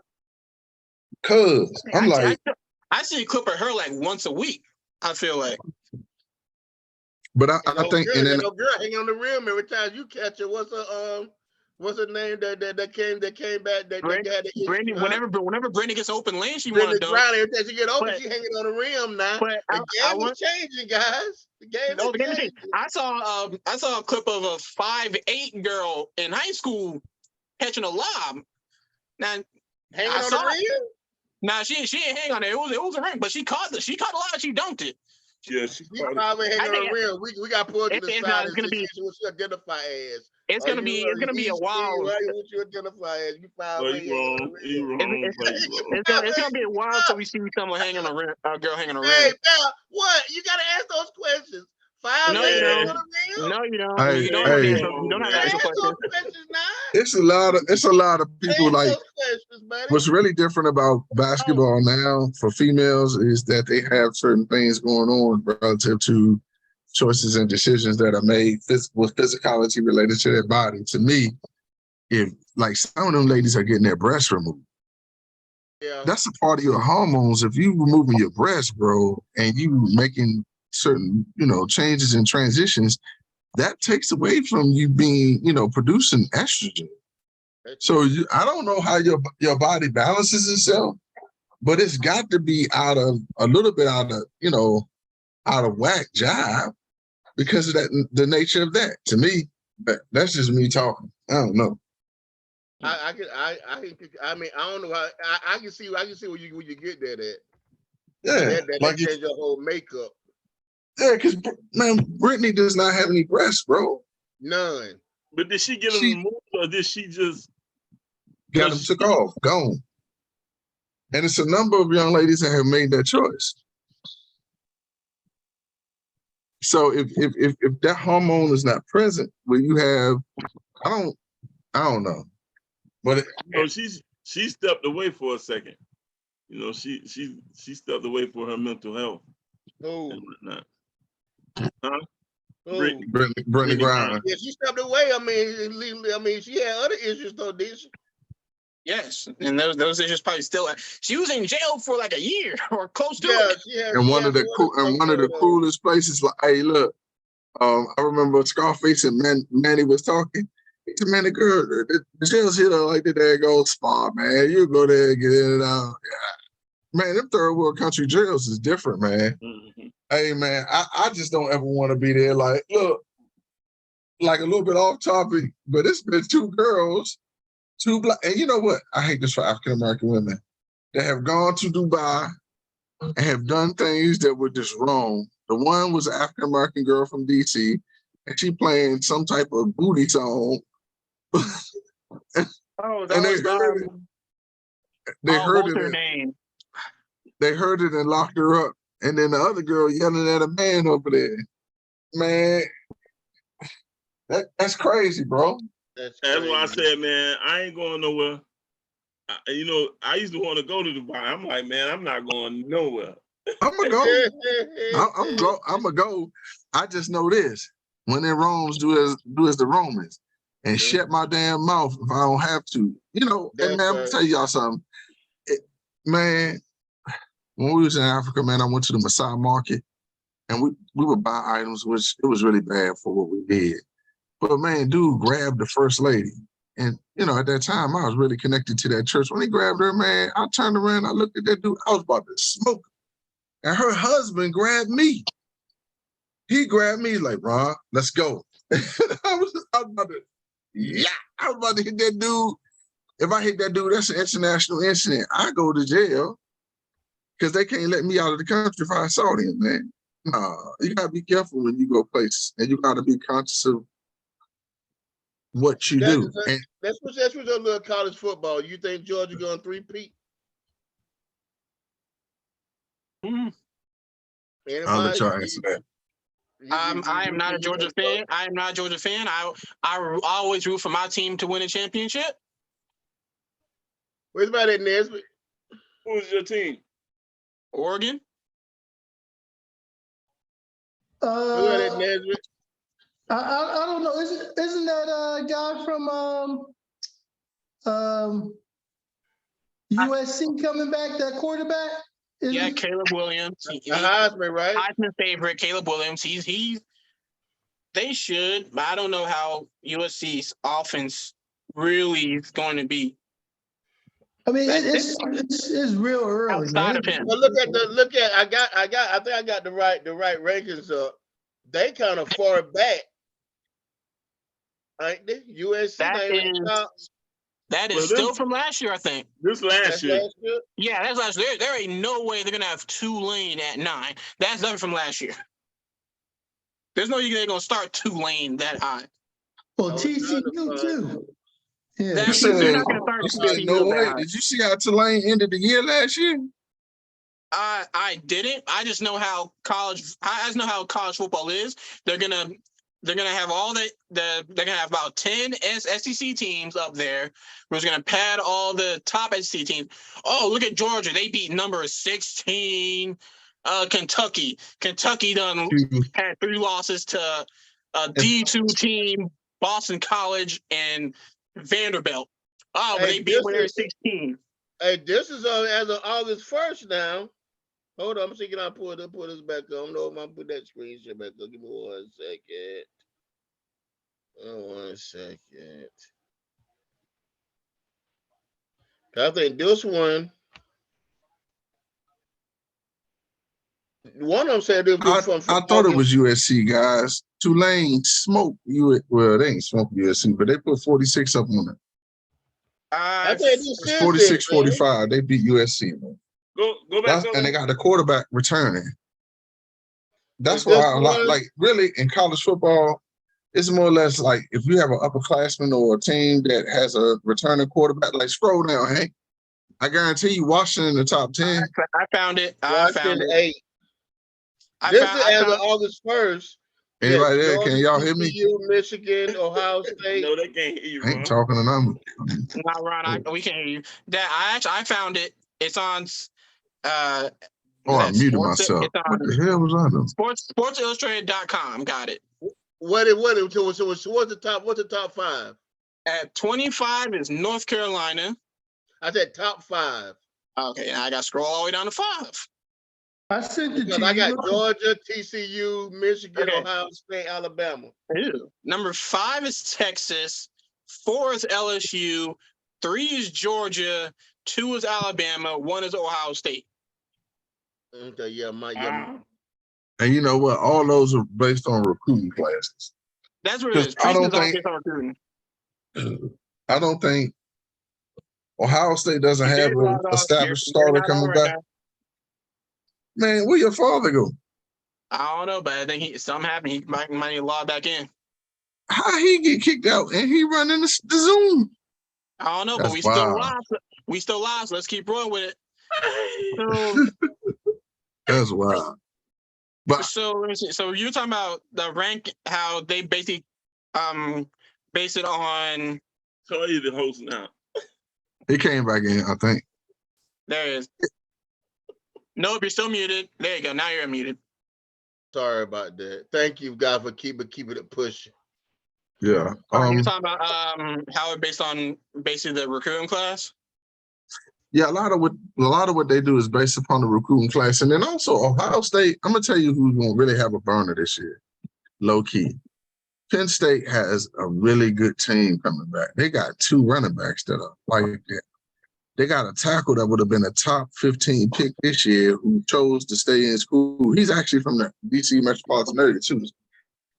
Speaker 3: I'm like,
Speaker 2: I see a clip of her like once a week. I feel like.
Speaker 3: but I
Speaker 1: And no
Speaker 3: think,
Speaker 1: girl,
Speaker 3: and then
Speaker 1: no girl hanging on the rim every time you catch her. What's her name that came back that had the issue?
Speaker 2: Brandy, whenever Brandy gets open lane, she want
Speaker 1: Brittany
Speaker 2: to dunk.
Speaker 1: Griner, every time she get open,
Speaker 2: But-
Speaker 1: she hanging on the rim now.
Speaker 2: But
Speaker 1: The game is changing, guys. The game is changing.
Speaker 2: I saw a clip of a 5'8" girl in high school catching a lob. Now
Speaker 1: Hanging
Speaker 2: I
Speaker 1: on
Speaker 2: saw
Speaker 1: the rim?
Speaker 2: Nah, she ain't hang on it. It was a ring, but she caught a lot. She dunked it.
Speaker 4: Yeah, she
Speaker 1: She probably hanging on the rim. We got pulled to the side and see what she identify as.
Speaker 2: It's gonna be a while.
Speaker 1: What you identify as? You 5'8"
Speaker 4: you wrong. You wrong, bro.
Speaker 2: It's gonna be a while till we see someone hanging on a rim, a girl hanging on a
Speaker 1: Hey,
Speaker 2: rim.
Speaker 1: Bell, what? You gotta ask those questions. 5'8"
Speaker 2: No, you
Speaker 1: hanging
Speaker 2: don't.
Speaker 1: on the rim?
Speaker 2: No, you don't.
Speaker 3: Hey,
Speaker 2: You don't
Speaker 3: hey.
Speaker 2: have to answer. You don't have to
Speaker 1: Ask
Speaker 2: answer
Speaker 1: those
Speaker 2: questions.
Speaker 1: questions now.
Speaker 3: it's a lot of people
Speaker 1: Ask
Speaker 3: like.
Speaker 1: those questions, buddy.
Speaker 3: What's really different about basketball now for females is that they have certain things going on relative to choices and decisions that are made with physicality related to their body. To me, if like some of them ladies are getting their breasts removed,
Speaker 1: Yeah.
Speaker 3: that's a part of your hormones. If you removing your breast, bro, and you making certain, changes and transitions, that takes away from you being, producing estrogen. So I don't know how your body balances itself, but it's got to be out of whack job because of the nature of that. To me, that's just me talking. I don't know.
Speaker 1: I mean, I don't know how. I can see where you get that at.
Speaker 3: Yeah,
Speaker 1: that change your whole makeup.
Speaker 3: Yeah, because man, Brittany does not have any breasts, bro.
Speaker 1: None.
Speaker 4: But did she get them removed, or did she just
Speaker 3: got them took off, gone? And it's a number of young ladies that have made that choice. So if that hormone is not present, where you have, I don't know, but
Speaker 4: she stepped away for a second. She stepped away for her mental health.
Speaker 1: Oh.
Speaker 4: And whatnot. Huh?
Speaker 1: Brittany
Speaker 3: Griner.
Speaker 1: Yeah, she stepped away. I mean, she had other issues though, did she?
Speaker 2: Yes, and those issues probably still. She was in jail for like a year or close to it.
Speaker 3: And one of the coolest places, like, hey, look, I remember Scarface and Manny was talking. He said, man, the jail's here like the daggone spa, man. You go there and get in and out. Yeah. Man, them third world country jails is different, man.
Speaker 4: Mm-hmm.
Speaker 3: Hey, man, I just don't ever want to be there. Like, look, like a little bit off topic, but it's been two girls, two black, and you know what? I hate this for African American women that have gone to Dubai and have done things that were just wrong. The one was an African American girl from DC, and she playing some type of booty song.
Speaker 2: Oh,
Speaker 3: and they heard it. They heard it.
Speaker 2: Name.
Speaker 3: They heard it and locked her up. And then the other girl yelling at a man over there. Man, that's crazy, bro.
Speaker 4: That's why I said, man, I ain't going nowhere. I used to want to go to Dubai. I'm like, man, I'm not going nowhere.
Speaker 3: I'm gonna go. I'm gonna go. I just know this: when in Romans, do as the Romans, and shut my damn mouth if I don't have to. And man, I'm gonna tell y'all something. Man, when we was in Africa, man, I went to the Maasai market, and we would buy items, which it was really bad for what we did. But man, dude grabbed the first lady. And, at that time, I was really connected to that church. When he grabbed her, man, I turned around, I looked at that dude, I was about to smoke. And her husband grabbed me. He grabbed me like, Ron, let's go. I was about to hit that dude. If I hit that dude, that's an international incident. I go to jail because they can't let me out of the country if I assault him, man. Nah, you gotta be careful when you go places, and you gotta be conscious of what you do. And
Speaker 1: That's what your little college football. You think Georgia going 3-peat?
Speaker 2: Mhm.
Speaker 3: I'll let
Speaker 1: Anybody?
Speaker 3: y'all answer that.
Speaker 2: I am not a Georgia fan. I am not a Georgia fan. I always root for my team to win a championship.
Speaker 1: Where's about that, Nesbitt?
Speaker 4: Who's your team?
Speaker 2: Oregon.
Speaker 1: Where's about that, Nesbitt?
Speaker 5: I don't know. Isn't that guy from USC coming back? That quarterback?
Speaker 2: Yeah, Caleb Williams.
Speaker 1: The Heisman, right?
Speaker 2: Heisman favorite, Caleb Williams. They should, but I don't know how USC's offense really is going to be
Speaker 5: I mean, it's real early,
Speaker 2: outside
Speaker 5: man.
Speaker 2: of him.
Speaker 1: But I think I got the right rankings up. They kind of far back, ain't they? USC
Speaker 2: That
Speaker 1: not even
Speaker 2: is
Speaker 1: top.
Speaker 4: Well,
Speaker 2: still from last year, I think.
Speaker 4: This last year.
Speaker 1: Last year.
Speaker 2: Yeah, that's last year. There ain't no way they're gonna have Tulane at 9. That's nothing from last year. There's no way they're gonna start Tulane that high.
Speaker 5: Well,
Speaker 1: I was trying to
Speaker 5: TCU
Speaker 1: find-
Speaker 5: too. Yeah.
Speaker 2: That-
Speaker 3: You said,
Speaker 2: They're not gonna start
Speaker 3: you said
Speaker 2: TCU
Speaker 3: no
Speaker 2: that
Speaker 3: way.
Speaker 2: high.
Speaker 3: Did you see how Tulane ended the year last year?
Speaker 2: I didn't. I just know how college. I just know how college football is. They're gonna have they're gonna have about 10 SEC teams up there. We're just gonna pad all the top SEC teams. Oh, look at Georgia. They beat number 16. Kentucky. Kentucky done had 3 losses to a D2 team, Boston College, and Vanderbilt. Oh, but
Speaker 1: Hey,
Speaker 2: they beat winner 16.
Speaker 1: Hey, this is as of August 1st now. Hold on, I'm thinking I pull this back up. I don't know if I'm put that screenshot back up. Give me 1 second. 1 second. I think this one of them said it was from
Speaker 3: I thought it was USC, guys. Tulane smoked you. Well, they ain't smoked USC, but they put 46 up on it.
Speaker 1: I think
Speaker 3: It's 46-45. They beat USC, man.
Speaker 4: Go back.
Speaker 3: And they got the quarterback returning. That's why like really in college football, it's more or less like if you have an upperclassman or a team that has a returning quarterback, like scroll down, Hank. I guarantee you Washington in the top 10.
Speaker 2: I found it.
Speaker 1: Washington 8.
Speaker 2: As
Speaker 1: of August 1st.
Speaker 3: Anybody there? Can y'all hear me?
Speaker 1: Michigan, Ohio State.
Speaker 4: No, they can't hear you.
Speaker 3: I ain't talking to them.
Speaker 2: Not Ron. We can't hear you. I found it. It's on.
Speaker 3: I muted myself. What the hell was I doing?
Speaker 2: Sportsillustrated.com. Got it.
Speaker 1: So what's the top 5?
Speaker 2: At 25 is North Carolina.
Speaker 1: I said top 5.
Speaker 2: Okay, now I got to scroll all the way down to 5.
Speaker 5: I sent it to you.
Speaker 1: I got Georgia, TCU, Michigan,
Speaker 2: Okay.
Speaker 1: Ohio State, Alabama.
Speaker 2: Ew. Number 5 is Texas. 4 is LSU. 3 is Georgia. 2 is Alabama. 1 is Ohio State.
Speaker 1: Okay, yeah.
Speaker 3: And you know what? All those are based on recruiting classes.
Speaker 2: That's what it is.
Speaker 3: I don't think Ohio State doesn't have an established starter coming back. Man, where your father go?
Speaker 2: I don't know, but I think something happened. He might log back in.
Speaker 3: How he get kicked out and he running the Zoom?
Speaker 2: I don't know,
Speaker 3: That's
Speaker 2: but we
Speaker 3: wild.
Speaker 2: still live. We still live, so let's keep rolling with it. So,
Speaker 3: that's wild. But
Speaker 2: so you're talking about the rank, how they basically base it on.
Speaker 4: So he's the host now.
Speaker 3: he came back in, I think.
Speaker 2: There it is. Nope, you're still muted. There you go. Now you're unmuted.
Speaker 1: Sorry about that. Thank you, guys, for keeping it pushing.
Speaker 3: Yeah.
Speaker 2: You're talking about how it based on basically the recruiting class.
Speaker 3: Yeah, a lot of what they do is based upon the recruiting class, and then also Ohio State. I'm gonna tell you who's gonna really have a burner this year, low key. Penn State has a really good team coming back. They got 2 running backs that are like that. They got a tackle that would have been a top 15 pick this year who chose to stay in school. He's actually from the DC metropolitan area too.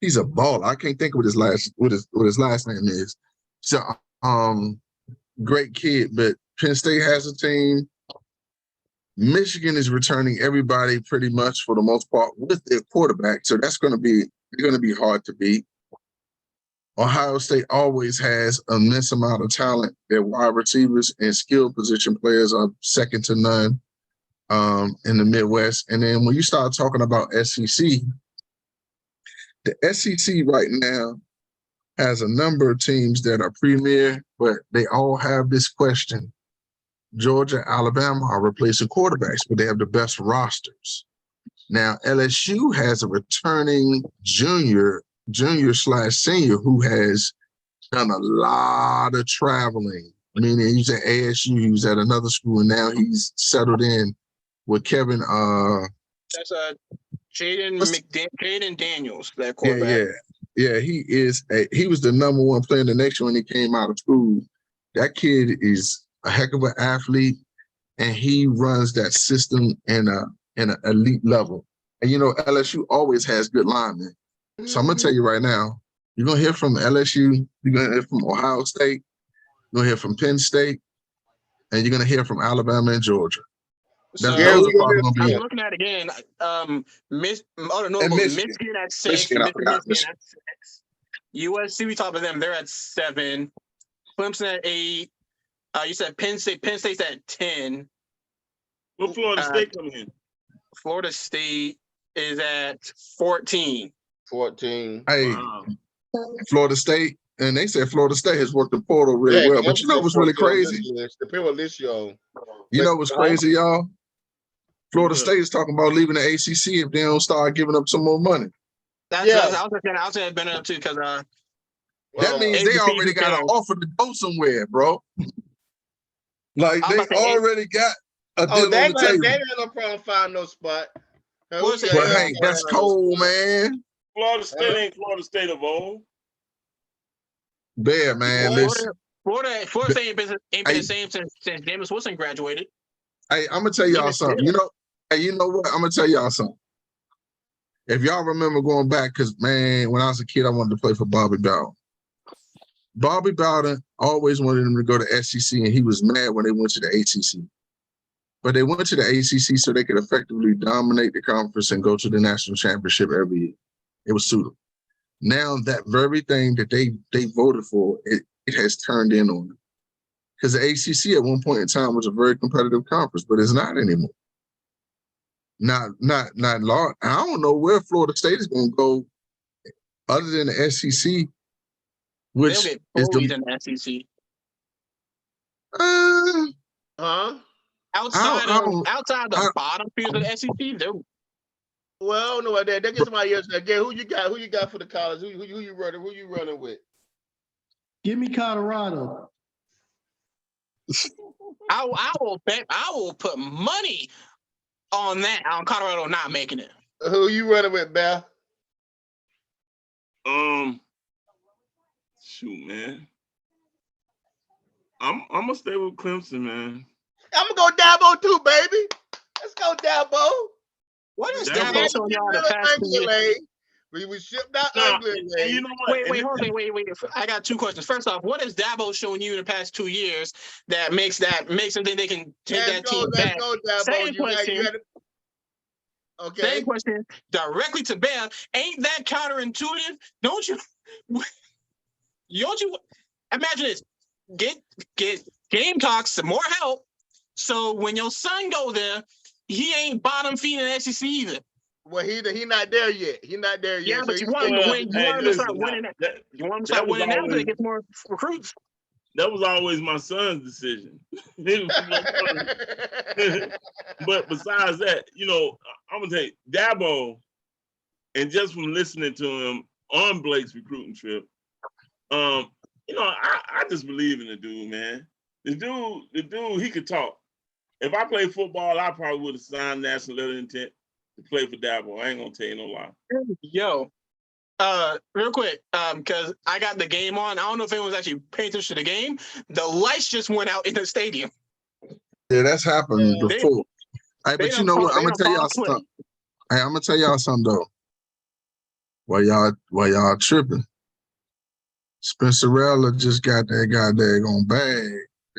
Speaker 3: He's a baller. I can't think of what his last name is. So great kid, but Penn State has a team. Michigan is returning everybody pretty much for the most part with their quarterback, so that's going to be hard to beat. Ohio State always has an immense amount of talent. Their wide receivers and skill position players are second to none in the Midwest. And then when you start talking about SEC, the SEC right now has a number of teams that are premier, but they all have this question. Georgia, Alabama are replacing quarterbacks, but they have the best rosters. Now, LSU has a returning junior/senior who has done a lot of traveling. Meaning he's at ASU, he was at another school, and now he's settled in with Kevin.
Speaker 2: That's Jaden Daniels, that quarterback.
Speaker 3: Yeah. He was the number one player in the nation when he came out of school. That kid is a heck of an athlete, and he runs that system in an elite level. And you know, LSU always has good linemen. So I'm gonna tell you right now, you're gonna hear from LSU, you're gonna hear from Ohio State, you're gonna hear from Penn State, and you're gonna hear from Alabama and Georgia.
Speaker 2: So,
Speaker 3: Those are probably gonna
Speaker 2: I'm
Speaker 3: be
Speaker 2: looking at it again. Michigan at 6,
Speaker 3: Michigan, I forgot
Speaker 2: Michigan at 6. USC, we talked about them. They're at 7. Clemson at 8. You said Penn State. Penn State's at 10.
Speaker 4: Will Florida State come in?
Speaker 2: Florida State is at 14.
Speaker 1: 14.
Speaker 3: Hey,
Speaker 4: Wow.
Speaker 3: Florida State, and they said Florida State has worked the portal really well. But you know what's really crazy?
Speaker 1: The people list, y'all.
Speaker 3: You know what's crazy, y'all? Florida State is talking about leaving the ACC if they don't start giving up some more money.
Speaker 2: I was saying been up too because
Speaker 3: that means they already got an offer to go somewhere, bro. Like they already got a deal on the table.
Speaker 1: They ain't no problem finding no spot.
Speaker 3: But hey, that's cold, man.
Speaker 4: Florida State ain't Florida State of old.
Speaker 3: Bear, man, listen.
Speaker 2: Florida State ain't been the same since Jameis Winston graduated.
Speaker 3: Hey, I'm gonna tell y'all something. You know what? I'm gonna tell y'all something. If y'all remember going back, because man, when I was a kid, I wanted to play for Bobby Bowden. Bobby Bowden always wanted him to go to SEC, and he was mad when they went to the ACC. But they went to the ACC so they could effectively dominate the conference and go to the national championship every year. It was suitable. Now that very thing that they voted for, it has turned in on them. Because the ACC at one point in time was a very competitive conference, but it's not anymore. Not long. I don't know where Florida State is going to go, other than the SEC, which
Speaker 2: they'll get bullied in the SEC. Outside the bottom field of the SEC, they're.
Speaker 1: Well, I don't know about that. That gets somebody else. Again, who you got for the college? Who you running? Who you running with?
Speaker 5: Give me Colorado.
Speaker 2: I will put money on Colorado not making it.
Speaker 1: Who you running with, Bell?
Speaker 4: Shoot, man. I'm gonna stay with Clemson, man.
Speaker 1: I'm gonna go Dabo too, baby. Let's go Dabo.
Speaker 2: What is Dabo showing y'all the past 2 years?
Speaker 1: We shipped out England.
Speaker 4: You know what?
Speaker 2: Wait. I got 2 questions. First off, what is Dabo showing you in the past 2 years that makes them think they can take that team back? Second question. Second question, directly to Bear. Ain't that counterintuitive? Don't you imagine this? Get Gamecocks some more help. So when your son go there, he ain't bottom feeding the SEC either.
Speaker 1: Well, he not there yet.
Speaker 2: Yeah, but you want him to start winning. You want him to start winning now so he gets more recruits.
Speaker 4: That was always my son's decision. But besides that, I'm gonna tell you, Dabo, and just from listening to him on Blake's recruiting trip, I just believe in the dude, man. The dude, he could talk. If I played football, I probably would have signed national letter of intent to play for Dabo. I ain't gonna tell you no lie.
Speaker 2: Yo, real quick, because I got the game on. I don't know if anyone's actually paying attention to the game. The lights just went out in the stadium.
Speaker 3: Yeah, that's happened before. Hey, but you know what? I'm gonna tell y'all something. Hey, I'm gonna tell y'all something though. While y'all tripping, Spencerella just got that goddamn bag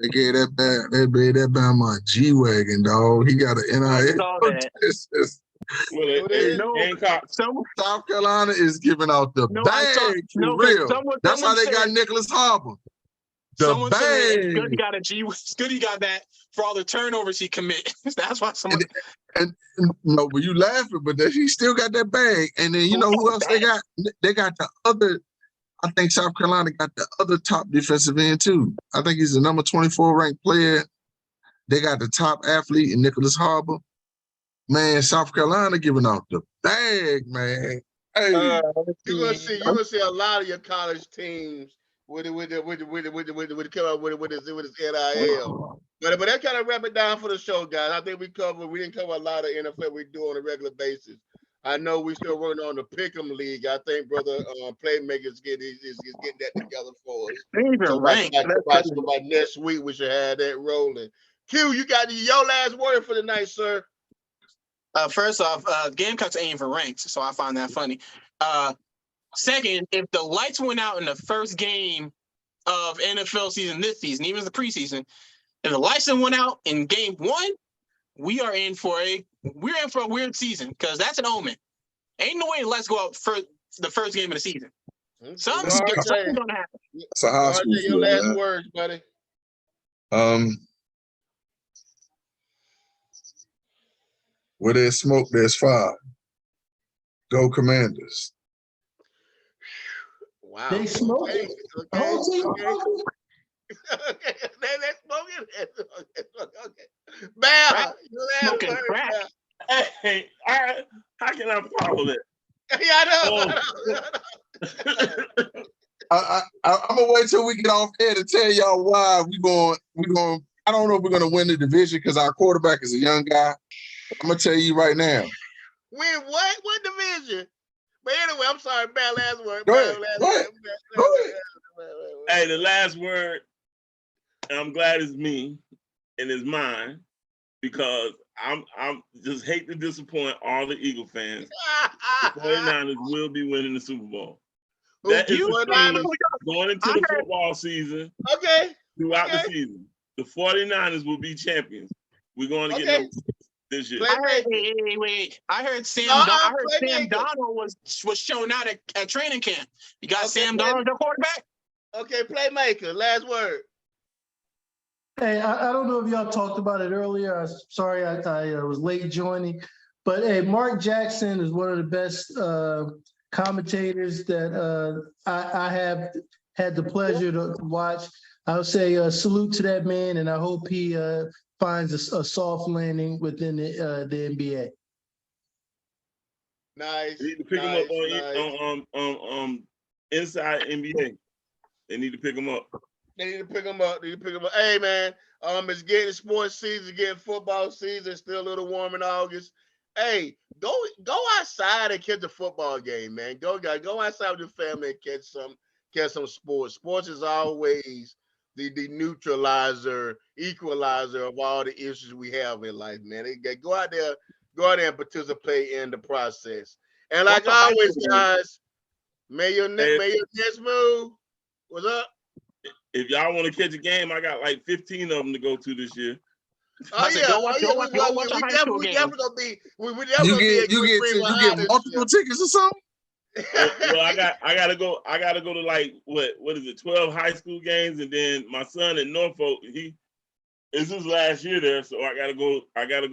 Speaker 3: They gave that Bama a G-Wagon, dog. He got an
Speaker 2: I
Speaker 3: NIL.
Speaker 2: saw that.
Speaker 4: Well,
Speaker 1: Who it
Speaker 4: hey,
Speaker 1: is?
Speaker 2: No,
Speaker 4: Gamecocks.
Speaker 3: South Carolina is giving out the
Speaker 2: I saw.
Speaker 3: bag for
Speaker 2: No, because
Speaker 3: real. That's how
Speaker 2: someone
Speaker 3: they got
Speaker 2: said.
Speaker 3: Nicholas Harbor. The
Speaker 2: Someone said
Speaker 3: bag.
Speaker 2: Goody got a G. Goody got that for all the turnovers he commit. That's why someone.
Speaker 3: And no, but you laughing, but he still got that bag. And then you know who else they got? They got the other. I think South Carolina got the other top defensive end too. I think he's the number 24 ranked player. They got the top athlete in Nicholas Harbor. Man, South Carolina giving out the bag, man. Hey,
Speaker 1: You're gonna see a lot of your college teams with his NIL. But that kind of wrap it down for the show, guys. I think we didn't cover a lot of NFL we do on a regular basis. I know we still working on the Pick'em League. I think brother Playmaker is getting that together for us.
Speaker 2: They even
Speaker 1: So
Speaker 2: ranked.
Speaker 1: by next week we should have that rolling. Q, you got your last word for the night, sir.
Speaker 2: First off, Gamecocks ain't even ranked, so I find that funny. Second, if the lights went out in the first game of NFL season this season, even the preseason, if the lights went out in game 1, we're in for a weird season because that's an omen. Ain't no way the lights go out for the first game of the season. Something's gonna happen.
Speaker 3: It's a high school.
Speaker 1: Your last words, buddy.
Speaker 3: Where there's smoke, there's fire. Go Commanders.
Speaker 1: Wow.
Speaker 5: They smoke.
Speaker 1: Okay.
Speaker 5: Whole team
Speaker 1: Okay.
Speaker 5: smoking?
Speaker 1: Okay. Let's smoke it. Okay. Bam.
Speaker 2: Smoking crack.
Speaker 4: Hey, how can I follow that?
Speaker 1: Yeah, I know.
Speaker 3: I'm gonna wait till we get off air to tell y'all why we going. I don't know if we're gonna win the division because our quarterback is a young guy. I'm gonna tell you right now.
Speaker 1: Win what? What division? But anyway, I'm sorry. Bad last word.
Speaker 3: Go ahead.
Speaker 4: Hey, the last word, and I'm glad it's me and it's mine because I'm just hate to disappoint all the Eagle fans. The 49ers will be winning the Super Bowl. That is the thing going into the football season.
Speaker 1: Okay.
Speaker 4: Throughout the season, the 49ers will be champions. We're going to get this year.
Speaker 2: Wait. I heard Sam Donald was shown out at training camp. You got Sam Donald, the quarterback?
Speaker 1: Okay, Playmaker, last word.
Speaker 5: Hey, I don't know if y'all talked about it earlier. I'm sorry I was late joining. But hey, Mark Jackson is one of the best commentators that I have had the pleasure to watch. I would say salute to that man, and I hope he finds a soft landing within the NBA.
Speaker 1: Nice.
Speaker 4: They need to pick him up on inside NBA. They need to pick him up.
Speaker 1: They need to pick him up. Hey man, it's getting sports season, getting football season. Still a little warm in August. Hey, go outside and catch a football game, man. Go outside with your family and catch some sports. Sports is always the neutralizer, equalizer of all the issues we have in life, man. Go out there and participate in the process. And like always, guys, may your next move. What's up?
Speaker 4: If y'all want to catch a game, I got like 15 of them to go to this year.
Speaker 1: Oh yeah,
Speaker 2: go watch a high school game.
Speaker 3: You get multiple tickets or something.
Speaker 4: Well, I gotta go to like what is it, 12 high school games, and then my son in Norfolk, it's his last year there, so I gotta go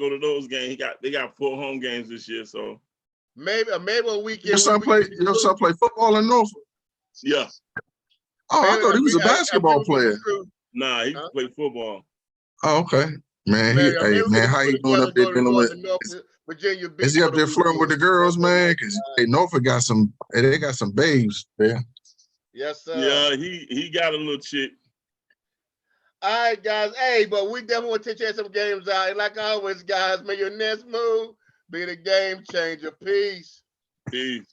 Speaker 4: to those games. They got 4 home games this year, so
Speaker 1: maybe a weekend.
Speaker 3: Your son play football in Norfolk?
Speaker 4: Yeah.
Speaker 3: Oh, I thought he was a basketball player.
Speaker 4: Nah, he played football.
Speaker 3: Oh, okay. Man, how you doing up there dealing with
Speaker 1: Virginia Beach?
Speaker 3: Is he up there flirting with the girls, man? Because Norfolk got some babes there.
Speaker 1: Yes, sir.
Speaker 4: Yeah, he got a little chick.
Speaker 1: All right, guys. Hey, but we definitely want to check some games out. And like always, guys, may your next move be the game changer. Peace.
Speaker 4: Peace.